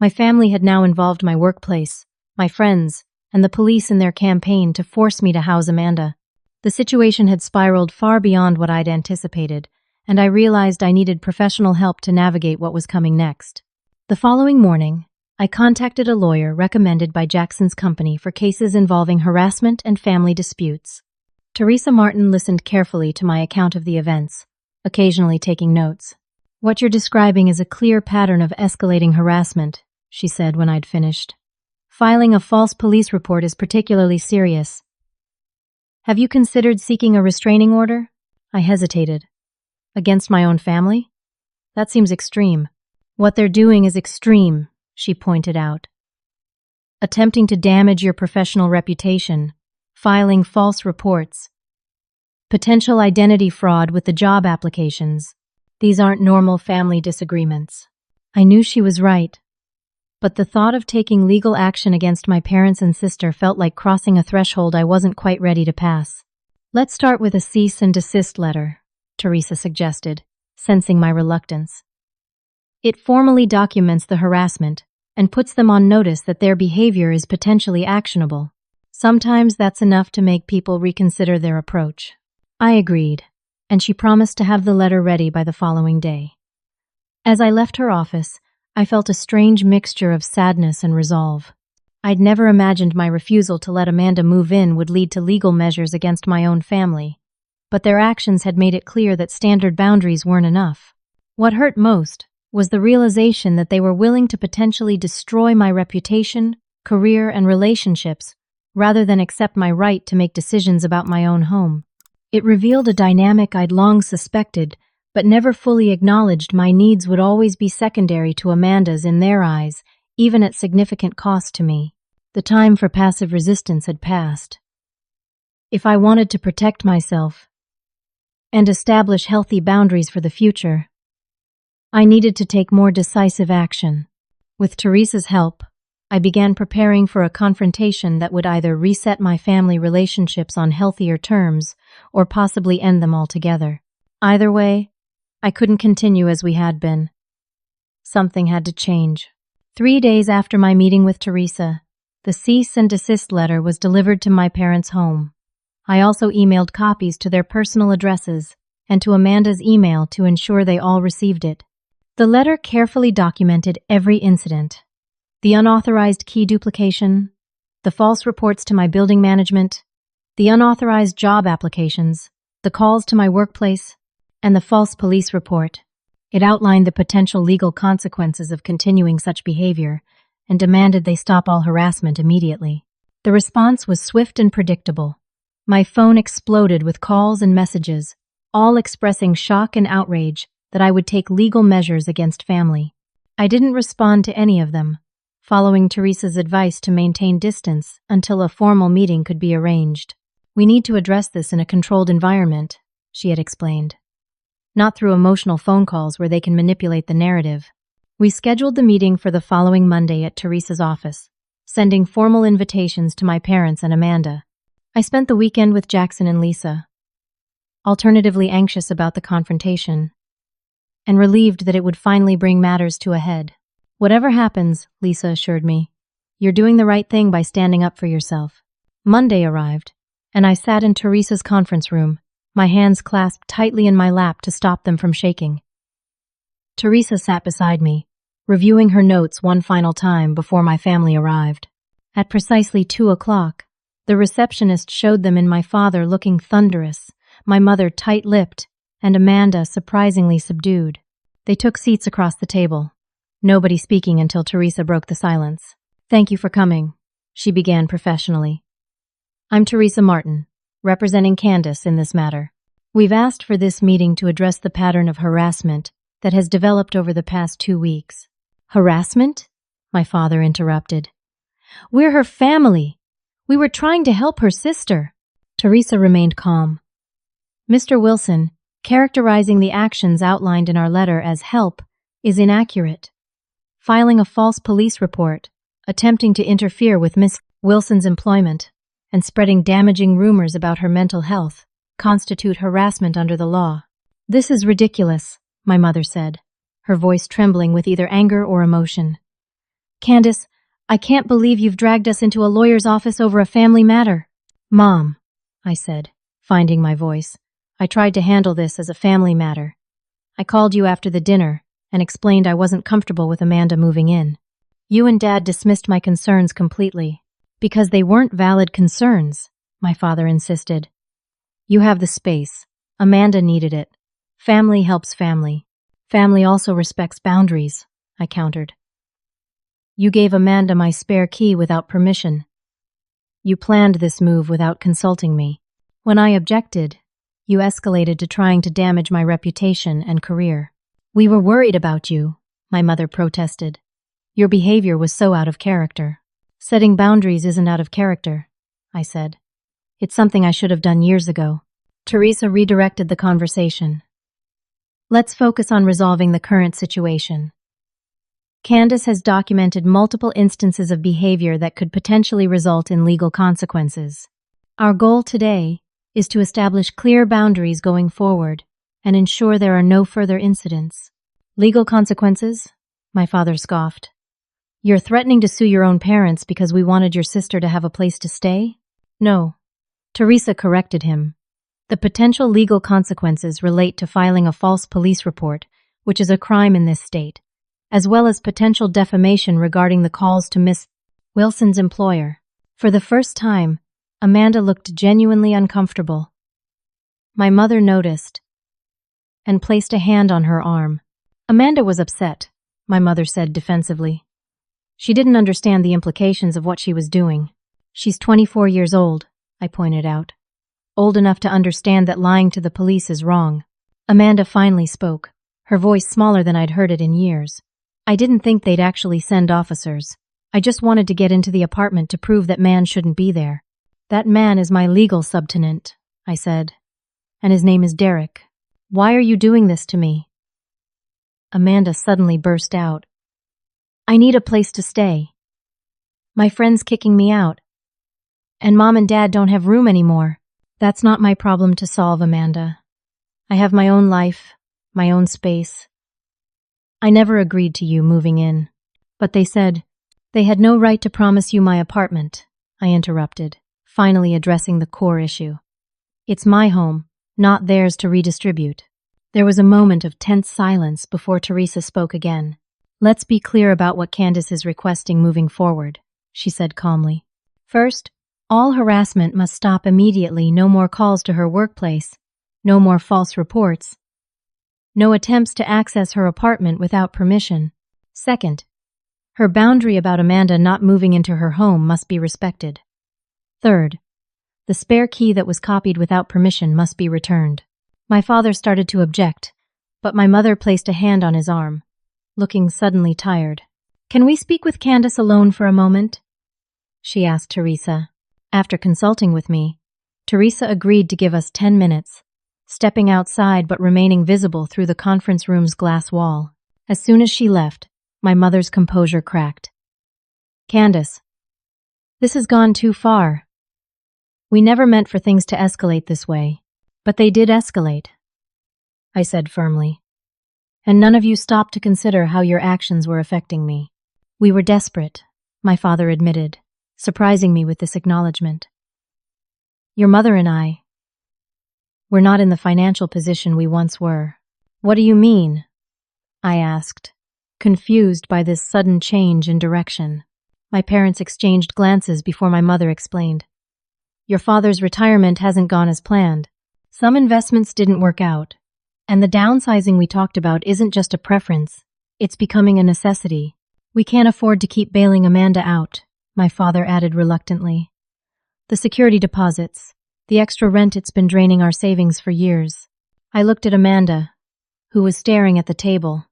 My family had now involved my workplace, my friends, and the police in their campaign to force me to house Amanda. The situation had spiraled far beyond what I'd anticipated, and I realized I needed professional help to navigate what was coming next. The following morning, I contacted a lawyer recommended by Jackson's company for cases involving harassment and family disputes. Teresa Martin listened carefully to my account of the events, occasionally taking notes. "What you're describing is a clear pattern of escalating harassment," she said when I'd finished. "Filing a false police report is particularly serious. Have you considered seeking a restraining order?" I hesitated. "Against my own family? That seems extreme." "What they're doing is extreme," she pointed out. "Attempting to damage your professional reputation, filing false reports, potential identity fraud with the job applications. These aren't normal family disagreements." I knew she was right, but the thought of taking legal action against my parents and sister felt like crossing a threshold I wasn't quite ready to pass. "Let's start with a cease and desist letter," Teresa suggested, sensing my reluctance. "It formally documents the harassment and puts them on notice that their behavior is potentially actionable. Sometimes that's enough to make people reconsider their approach." I agreed, and she promised to have the letter ready by the following day. As I left her office, I felt a strange mixture of sadness and resolve. I'd never imagined my refusal to let Amanda move in would lead to legal measures against my own family, but their actions had made it clear that standard boundaries weren't enough. What hurt most was the realization that they were willing to potentially destroy my reputation, career, and relationships rather than accept my right to make decisions about my own home. It revealed a dynamic I'd long suspected, but never fully acknowledged. My needs would always be secondary to Amanda's in their eyes, even at significant cost to me. The time for passive resistance had passed. If I wanted to protect myself and establish healthy boundaries for the future, I needed to take more decisive action. With Teresa's help, I began preparing for a confrontation that would either reset my family relationships on healthier terms or possibly end them altogether. Either way, I couldn't continue as we had been. Something had to change. 3 days after my meeting with Teresa, the cease and desist letter was delivered to my parents' home. I also emailed copies to their personal addresses and to Amanda's email to ensure they all received it. The letter carefully documented every incident: the unauthorized key duplication, the false reports to my building management, the unauthorized job applications, the calls to my workplace, and the false police report. It outlined the potential legal consequences of continuing such behavior and demanded they stop all harassment immediately. The response was swift and predictable. My phone exploded with calls and messages, all expressing shock and outrage that I would take legal measures against family. I didn't respond to any of them, following Teresa's advice to maintain distance until a formal meeting could be arranged. We need to address this in a controlled environment, she had explained. Not through emotional phone calls where they can manipulate the narrative. We scheduled the meeting for the following Monday at Teresa's office, sending formal invitations to my parents and Amanda. I spent the weekend with Jackson and Lisa, alternatively anxious about the confrontation, and relieved that it would finally bring matters to a head. Whatever happens, Lisa assured me, you're doing the right thing by standing up for yourself. Monday arrived, and I sat in Teresa's conference room, my hands clasped tightly in my lap to stop them from shaking. Teresa sat beside me, reviewing her notes one final time before my family arrived. At precisely 2:00, the receptionist showed them in my father looking thunderous, my mother tight-lipped, and Amanda surprisingly subdued. They took seats across the table, nobody speaking until Teresa broke the silence. Thank you for coming, she began professionally. I'm Teresa Martin, representing Candace in this matter. We've asked for this meeting to address the pattern of harassment that has developed over the past 2 weeks. Harassment? My father interrupted. We're her family. We were trying to help her sister. Teresa remained calm. Mr. Wilson, characterizing the actions outlined in our letter as help is inaccurate. Filing a false police report, attempting to interfere with Miss Wilson's employment, and spreading damaging rumors about her mental health constitute harassment under the law. This is ridiculous, my mother said, her voice trembling with either anger or emotion. Candace, I can't believe you've dragged us into a lawyer's office over a family matter. Mom, I said, finding my voice, I tried to handle this as a family matter. I called you after the dinner and explained I wasn't comfortable with Amanda moving in. You and Dad dismissed my concerns completely. Because they weren't valid concerns, my father insisted. You have the space. Amanda needed it. Family helps family. Family also respects boundaries, I countered. You gave Amanda my spare key without permission. You planned this move without consulting me. When I objected, you escalated to trying to damage my reputation and career. We were worried about you, my mother protested. Your behavior was so out of character. Setting boundaries isn't out of character, I said. It's something I should have done years ago. Teresa redirected the conversation. Let's focus on resolving the current situation. Candace has documented multiple instances of behavior that could potentially result in legal consequences. Our goal today is to establish clear boundaries going forward and ensure there are no further incidents. Legal consequences? My father scoffed. You're threatening to sue your own parents because we wanted your sister to have a place to stay? No. Teresa corrected him. The potential legal consequences relate to filing a false police report, which is a crime in this state, as well as potential defamation regarding the calls to Miss Wilson's employer. For the first time, Amanda looked genuinely uncomfortable. My mother noticed and placed a hand on her arm. Amanda was upset, my mother said defensively. She didn't understand the implications of what she was doing. She's 24 years old, I pointed out. Old enough to understand that lying to the police is wrong. Amanda finally spoke, her voice smaller than I'd heard it in years. I didn't think they'd actually send officers. I just wanted to get into the apartment to prove that man shouldn't be there. That man is my legal subtenant, I said. And his name is Derek. Why are you doing this to me? Amanda suddenly burst out. I need a place to stay. My friend's kicking me out. And Mom and Dad don't have room anymore. That's not my problem to solve, Amanda. I have my own life, my own space. I never agreed to you moving in. But they said they had no right to promise you my apartment, I interrupted, finally addressing the core issue. It's my home, not theirs to redistribute. There was a moment of tense silence before Teresa spoke again. Let's be clear about what Candace is requesting moving forward, she said calmly. First, all harassment must stop immediately. No more calls to her workplace. No more false reports. No attempts to access her apartment without permission. Second, her boundary about Amanda not moving into her home must be respected. Third, the spare key that was copied without permission must be returned. My father started to object, but my mother placed a hand on his arm. looking suddenly tired. Can we speak with Candace alone for a moment? She asked Teresa. After consulting with me, Teresa agreed to give us 10 minutes, stepping outside but remaining visible through the conference room's glass wall. As soon as she left, my mother's composure cracked. Candace, this has gone too far. We never meant for things to escalate this way, but they did escalate, I said firmly. And none of you stopped to consider how your actions were affecting me. We were desperate, my father admitted, surprising me with this acknowledgement. Your mother and I, we're not in the financial position we once were. What do you mean? I asked, confused by this sudden change in direction. My parents exchanged glances before my mother explained. Your father's retirement hasn't gone as planned. Some investments didn't work out. And the downsizing we talked about isn't just a preference, it's becoming a necessity. We can't afford to keep bailing Amanda out, my father added reluctantly. The security deposits, the extra rent, it's been draining our savings for years. I looked at Amanda, who was staring at the table,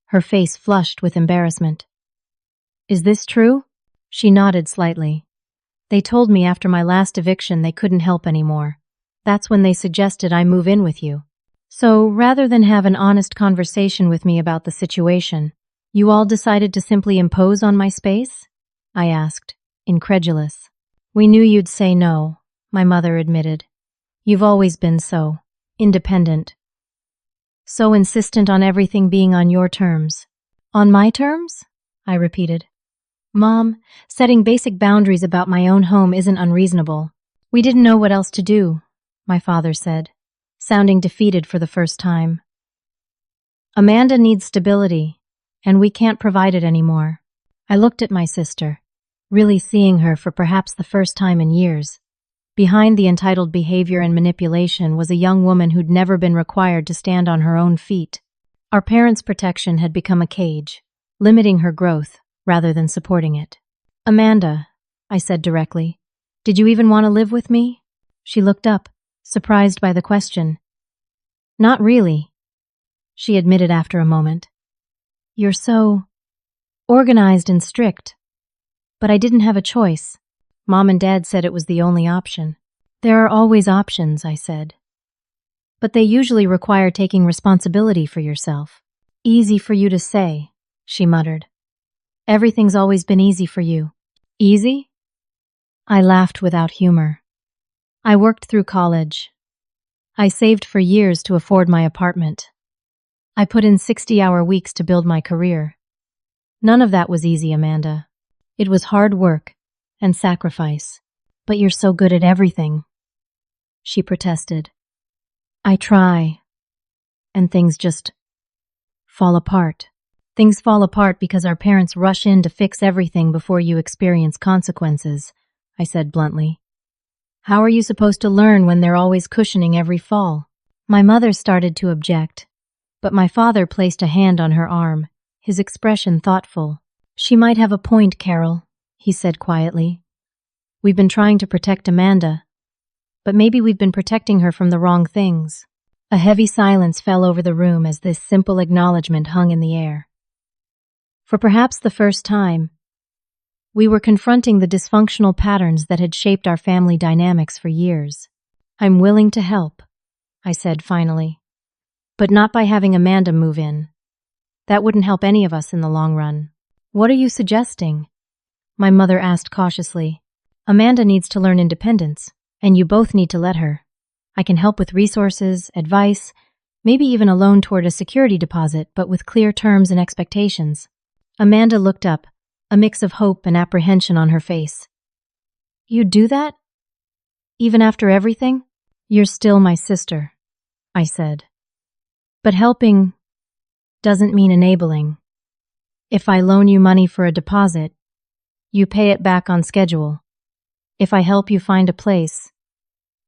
her face flushed with embarrassment. Is this true? She nodded slightly. They told me after my last eviction they couldn't help anymore. That's when they suggested I move in with you. So, rather than have an honest conversation with me about the situation, you all decided to simply impose on my space? I asked, incredulous. We knew you'd say no, my mother admitted. You've always been so independent. So insistent on everything being on your terms. On my terms? I repeated. Mom, setting basic boundaries about my own home isn't unreasonable. We didn't know what else to do, my father said, sounding defeated for the first time. Amanda needs stability, and we can't provide it anymore. I looked at my sister, really seeing her for perhaps the first time in years. Behind the entitled behavior and manipulation was a young woman who'd never been required to stand on her own feet. Our parents' protection had become a cage, limiting her growth rather than supporting it. Amanda, I said directly, did you even want to live with me? She looked up, surprised by the question. Not really, she admitted after a moment. You're so organized and strict. But I didn't have a choice. Mom and Dad said it was the only option. There are always options, I said. But they usually require taking responsibility for yourself. Easy for you to say, she muttered. Everything's always been easy for you. Easy? I laughed without humor. I worked through college. I saved for years to afford my apartment. I put in 60-hour weeks to build my career. None of that was easy, Amanda. It was hard work and sacrifice. But you're so good at everything, she protested. I try, and things just fall apart. Things fall apart because our parents rush in to fix everything before you experience consequences, I said bluntly. How are you supposed to learn when they're always cushioning every fall? My mother started to object, but my father placed a hand on her arm, his expression thoughtful. She might have a point, Carol, he said quietly. We've been trying to protect Amanda, but maybe we've been protecting her from the wrong things. A heavy silence fell over the room as this simple acknowledgement hung in the air. For perhaps the first time, we were confronting the dysfunctional patterns that had shaped our family dynamics for years. I'm willing to help, I said finally, but not by having Amanda move in. That wouldn't help any of us in the long run. What are you suggesting? My mother asked cautiously. Amanda needs to learn independence, and you both need to let her. I can help with resources, advice, maybe even a loan toward a security deposit, but with clear terms and expectations. Amanda looked up, a mix of hope and apprehension on her face. You'd do that? Even after everything? You're still my sister, I said. But helping doesn't mean enabling. If I loan you money for a deposit, you pay it back on schedule. If I help you find a place,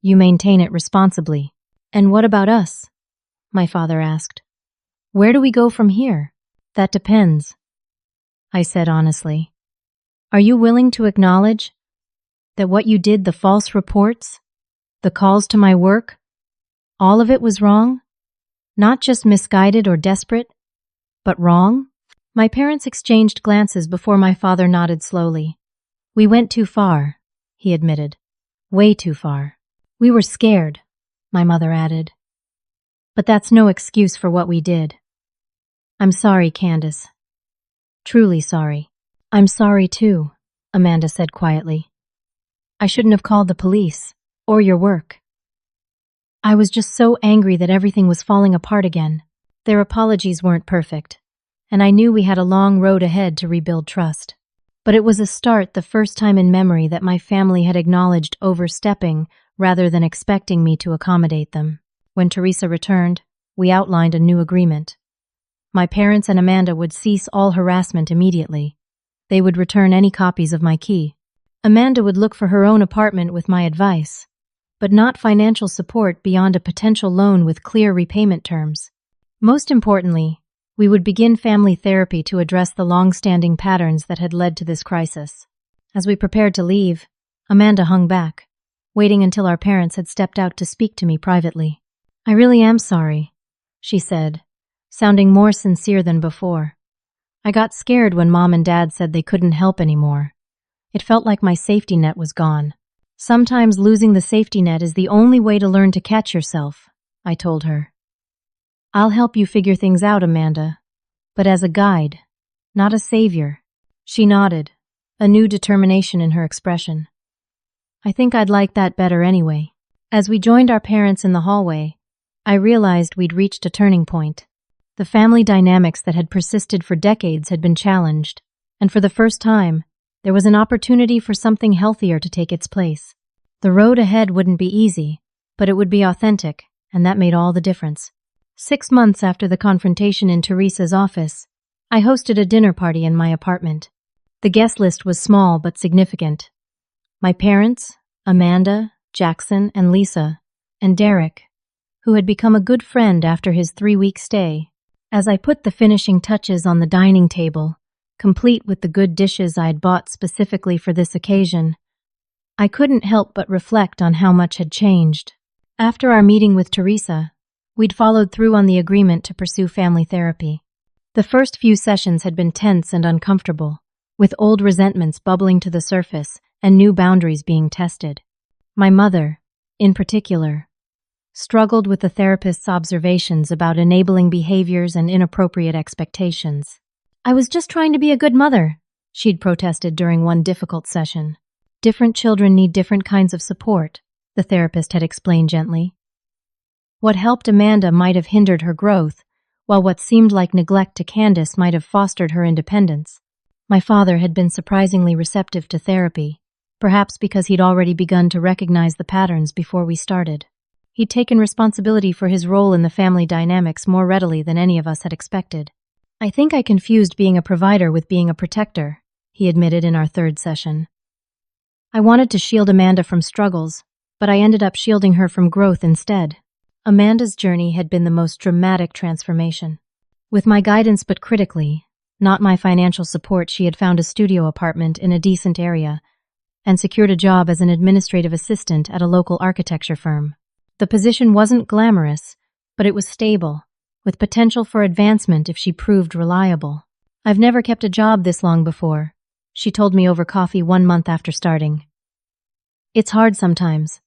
you maintain it responsibly. And what about us? My father asked. Where do we go from here? That depends, I said honestly. Are you willing to acknowledge that what you did, the false reports, the calls to my work, all of it was wrong? Not just misguided or desperate, but wrong? My parents exchanged glances before my father nodded slowly. We went too far, he admitted. Way too far. We were scared, my mother added. But that's no excuse for what we did. I'm sorry, Candace. Truly sorry. I'm sorry too, Amanda said quietly. I shouldn't have called the police, or your work. I was just so angry that everything was falling apart again. Their apologies weren't perfect, and I knew we had a long road ahead to rebuild trust. But it was a start, the first time in memory that my family had acknowledged overstepping rather than expecting me to accommodate them. When Teresa returned, we outlined a new agreement. My parents and Amanda would cease all harassment immediately. They would return any copies of my key. Amanda would look for her own apartment with my advice, but not financial support beyond a potential loan with clear repayment terms. Most importantly, we would begin family therapy to address the long-standing patterns that had led to this crisis. As we prepared to leave, Amanda hung back, waiting until our parents had stepped out to speak to me privately. I really am sorry, she said, sounding more sincere than before. I got scared when Mom and Dad said they couldn't help anymore. It felt like my safety net was gone. Sometimes losing the safety net is the only way to learn to catch yourself, I told her. I'll help you figure things out, Amanda, but as a guide, not a savior. She nodded, a new determination in her expression. I think I'd like that better anyway. As we joined our parents in the hallway, I realized we'd reached a turning point. The family dynamics that had persisted for decades had been challenged, and for the first time, there was an opportunity for something healthier to take its place. The road ahead wouldn't be easy, but it would be authentic, and that made all the difference. 6 months after the confrontation in Teresa's office, I hosted a dinner party in my apartment. The guest list was small but significant. My parents, Amanda, Jackson, and Lisa, and Derek, who had become a good friend after his 3-week stay. As I put the finishing touches on the dining table, complete with the good dishes I had bought specifically for this occasion, I couldn't help but reflect on how much had changed. After our meeting with Teresa, we'd followed through on the agreement to pursue family therapy. The first few sessions had been tense and uncomfortable, with old resentments bubbling to the surface and new boundaries being tested. My mother, in particular, struggled with the therapist's observations about enabling behaviors and inappropriate expectations. I was just trying to be a good mother, she'd protested during one difficult session. Different children need different kinds of support, the therapist had explained gently. What helped Amanda might have hindered her growth, while what seemed like neglect to Candace might have fostered her independence. My father had been surprisingly receptive to therapy, perhaps because he'd already begun to recognize the patterns before we started. He'd taken responsibility for his role in the family dynamics more readily than any of us had expected. I think I confused being a provider with being a protector, he admitted in our 3rd session. I wanted to shield Amanda from struggles, but I ended up shielding her from growth instead. Amanda's journey had been the most dramatic transformation. With my guidance but critically, not my financial support, she had found a studio apartment in a decent area and secured a job as an administrative assistant at a local architecture firm. The position wasn't glamorous, but it was stable, with potential for advancement if she proved reliable. I've never kept a job this long before, she told me over coffee 1 month after starting. It's hard sometimes,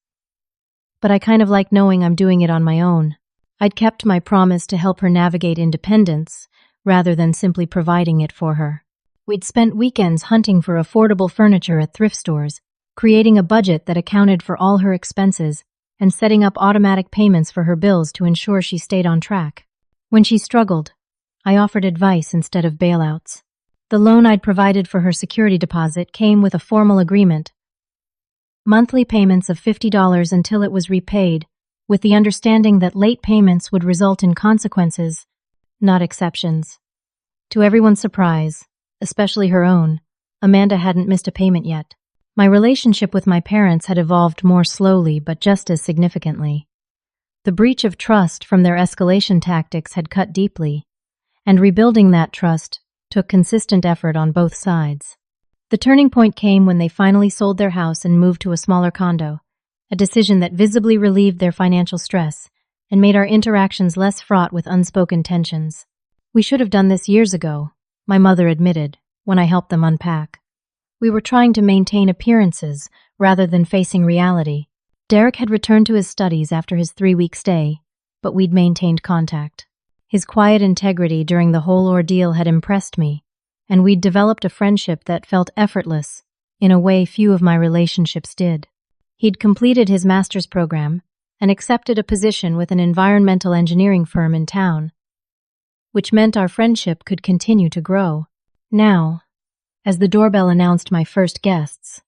but I kind of like knowing I'm doing it on my own. I'd kept my promise to help her navigate independence, rather than simply providing it for her. We'd spent weekends hunting for affordable furniture at thrift stores, creating a budget that accounted for all her expenses, and setting up automatic payments for her bills to ensure she stayed on track. When she struggled, I offered advice instead of bailouts. The loan I'd provided for her security deposit came with a formal agreement. Monthly payments of $50 until it was repaid, with the understanding that late payments would result in consequences, not exceptions. To everyone's surprise, especially her own, Amanda hadn't missed a payment yet. My relationship with my parents had evolved more slowly but just as significantly. The breach of trust from their escalation tactics had cut deeply, and rebuilding that trust took consistent effort on both sides. The turning point came when they finally sold their house and moved to a smaller condo, a decision that visibly relieved their financial stress and made our interactions less fraught with unspoken tensions. We should have done this years ago, my mother admitted when I helped them unpack. We were trying to maintain appearances rather than facing reality. Derek had returned to his studies after his 3-week stay, but we'd maintained contact. His quiet integrity during the whole ordeal had impressed me, and we'd developed a friendship that felt effortless in a way few of my relationships did. He'd completed his master's program and accepted a position with an environmental engineering firm in town, which meant our friendship could continue to grow. Now, as the doorbell announced my first guests,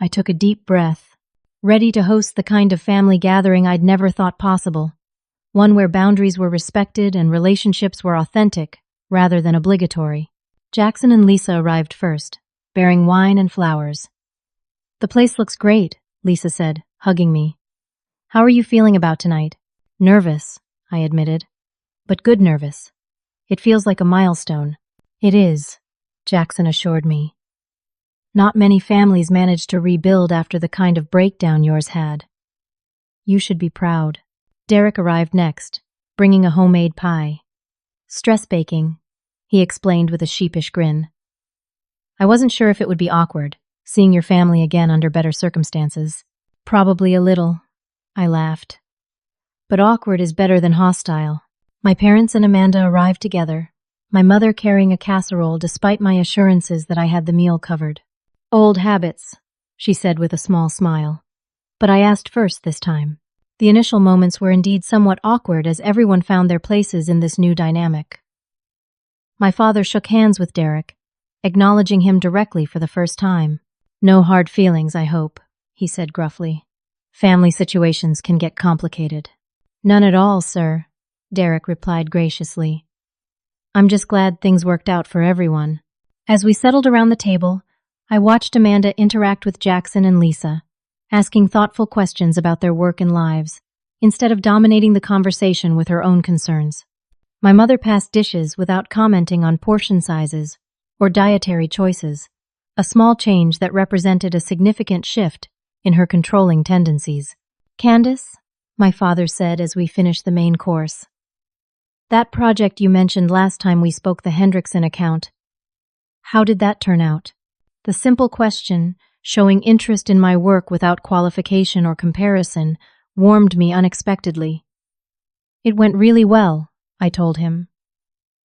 I took a deep breath, ready to host the kind of family gathering I'd never thought possible, one where boundaries were respected and relationships were authentic rather than obligatory. Jackson and Lisa arrived first, bearing wine and flowers. "The place looks great," Lisa said, hugging me. "How are you feeling about tonight?" "Nervous," I admitted, "but good nervous. It feels like a milestone." "It is," Jackson assured me. "Not many families manage to rebuild after the kind of breakdown yours had. You should be proud." Derek arrived next, bringing a homemade pie. "Stress baking," he explained with a sheepish grin. "I wasn't sure if it would be awkward, seeing your family again under better circumstances." "Probably a little," I laughed. "But awkward is better than hostile." My parents and Amanda arrived together, my mother carrying a casserole despite my assurances that I had the meal covered. "Old habits," she said with a small smile. But I asked first this time. The initial moments were indeed somewhat awkward as everyone found their places in this new dynamic. My father shook hands with Derek, acknowledging him directly for the first time. "No hard feelings, I hope," he said gruffly. "Family situations can get complicated." "None at all, sir," Derek replied graciously. "I'm just glad things worked out for everyone." As we settled around the table, I watched Amanda interact with Jackson and Lisa, asking thoughtful questions about their work and lives, instead of dominating the conversation with her own concerns. My mother passed dishes without commenting on portion sizes or dietary choices, a small change that represented a significant shift in her controlling tendencies. "Candace," my father said as we finished the main course, "that project you mentioned last time we spoke, the Hendrickson account, how did that turn out?" The simple question, showing interest in my work without qualification or comparison, warmed me unexpectedly. "It went really well," I told him.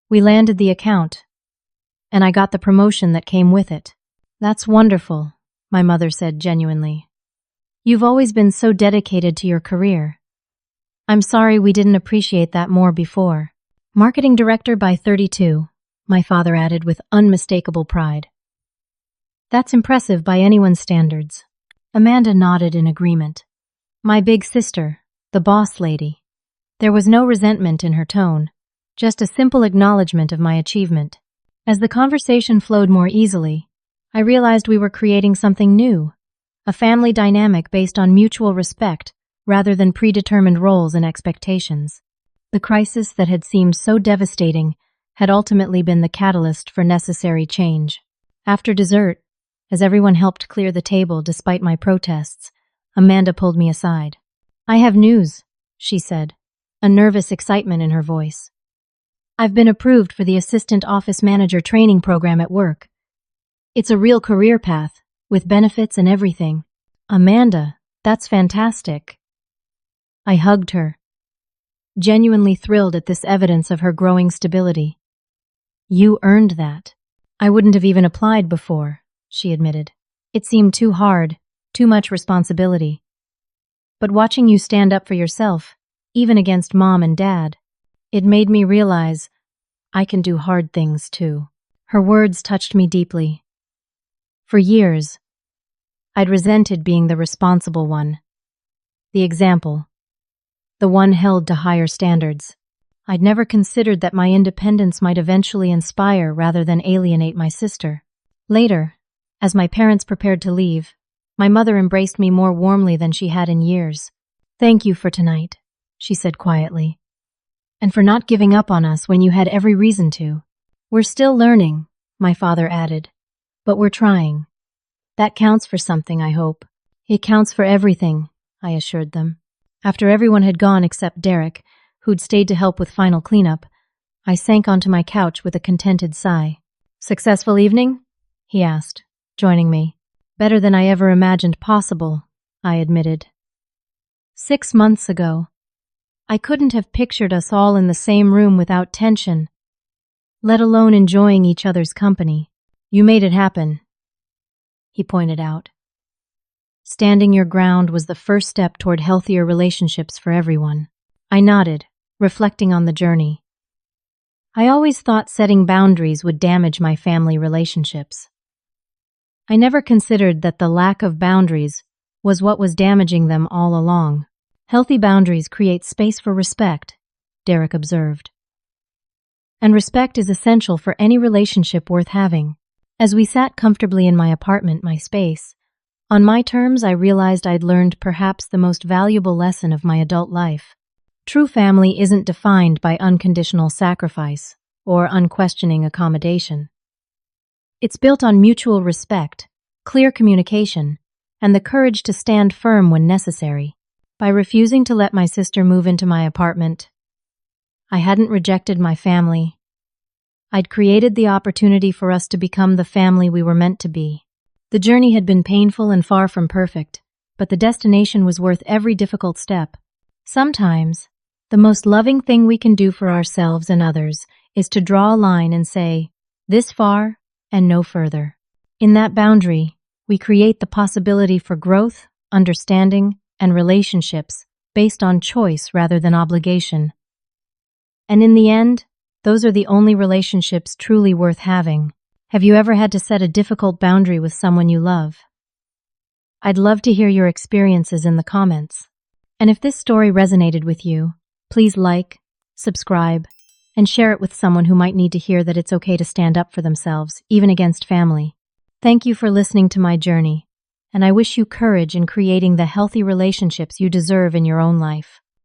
"We landed the account, and I got the promotion that came with it." "That's wonderful," my mother said genuinely. "You've always been so dedicated to your career. I'm sorry we didn't appreciate that more before." "Marketing director by 32, my father added with unmistakable pride. "That's impressive by anyone's standards." Amanda nodded in agreement. "My big sister, the boss lady." There was no resentment in her tone, just a simple acknowledgement of my achievement. As the conversation flowed more easily, I realized we were creating something new, a family dynamic based on mutual respect rather than predetermined roles and expectations. The crisis that had seemed so devastating had ultimately been the catalyst for necessary change. After dessert, as everyone helped clear the table despite my protests, Amanda pulled me aside. "I have news," she said, a nervous excitement in her voice. "I've been approved for the assistant office manager training program at work. It's a real career path, with benefits and everything." "Amanda, that's fantastic." I hugged her, genuinely thrilled at this evidence of her growing stability. "You earned that." "I wouldn't have even applied before," she admitted. "It seemed too hard, too much responsibility. But watching you stand up for yourself, even against Mom and Dad, it made me realize I can do hard things too." Her words touched me deeply. For years, I'd resented being the responsible one, the example, the one held to higher standards. I'd never considered that my independence might eventually inspire rather than alienate my sister. Later, as my parents prepared to leave, my mother embraced me more warmly than she had in years. "Thank you for tonight," she said quietly, "and for not giving up on us when you had every reason to." "We're still learning," my father added, "but we're trying. That counts for something, I hope." "It counts for everything," I assured them. After everyone had gone except Derek, who'd stayed to help with final cleanup, I sank onto my couch with a contented sigh. Successful evening? He asked, joining me. Better than I ever imagined possible, I admitted. 6 months ago, I couldn't have pictured us all in the same room without tension, let alone enjoying each other's company. You made it happen, he pointed out. Standing your ground was the first step toward healthier relationships for everyone. I nodded, reflecting on the journey. I always thought setting boundaries would damage my family relationships. I never considered that the lack of boundaries was what was damaging them all along. Healthy boundaries create space for respect, Derek observed. And respect is essential for any relationship worth having. As we sat comfortably in my apartment, my space, on my terms, I realized I'd learned perhaps the most valuable lesson of my adult life. True family isn't defined by unconditional sacrifice or unquestioning accommodation. It's built on mutual respect, clear communication, and the courage to stand firm when necessary. By refusing to let my sister move into my apartment, I hadn't rejected my family. I'd created the opportunity for us to become the family we were meant to be. The journey had been painful and far from perfect, but the destination was worth every difficult step. Sometimes, the most loving thing we can do for ourselves and others is to draw a line and say, this far and no further. In that boundary, we create the possibility for growth, understanding, and relationships based on choice rather than obligation. And in the end, those are the only relationships truly worth having. Have you ever had to set a difficult boundary with someone you love? I'd love to hear your experiences in the comments. And if this story resonated with you, please like, subscribe, and share it with someone who might need to hear that it's okay to stand up for themselves, even against family. Thank you for listening to my journey, and I wish you courage in creating the healthy relationships you deserve in your own life.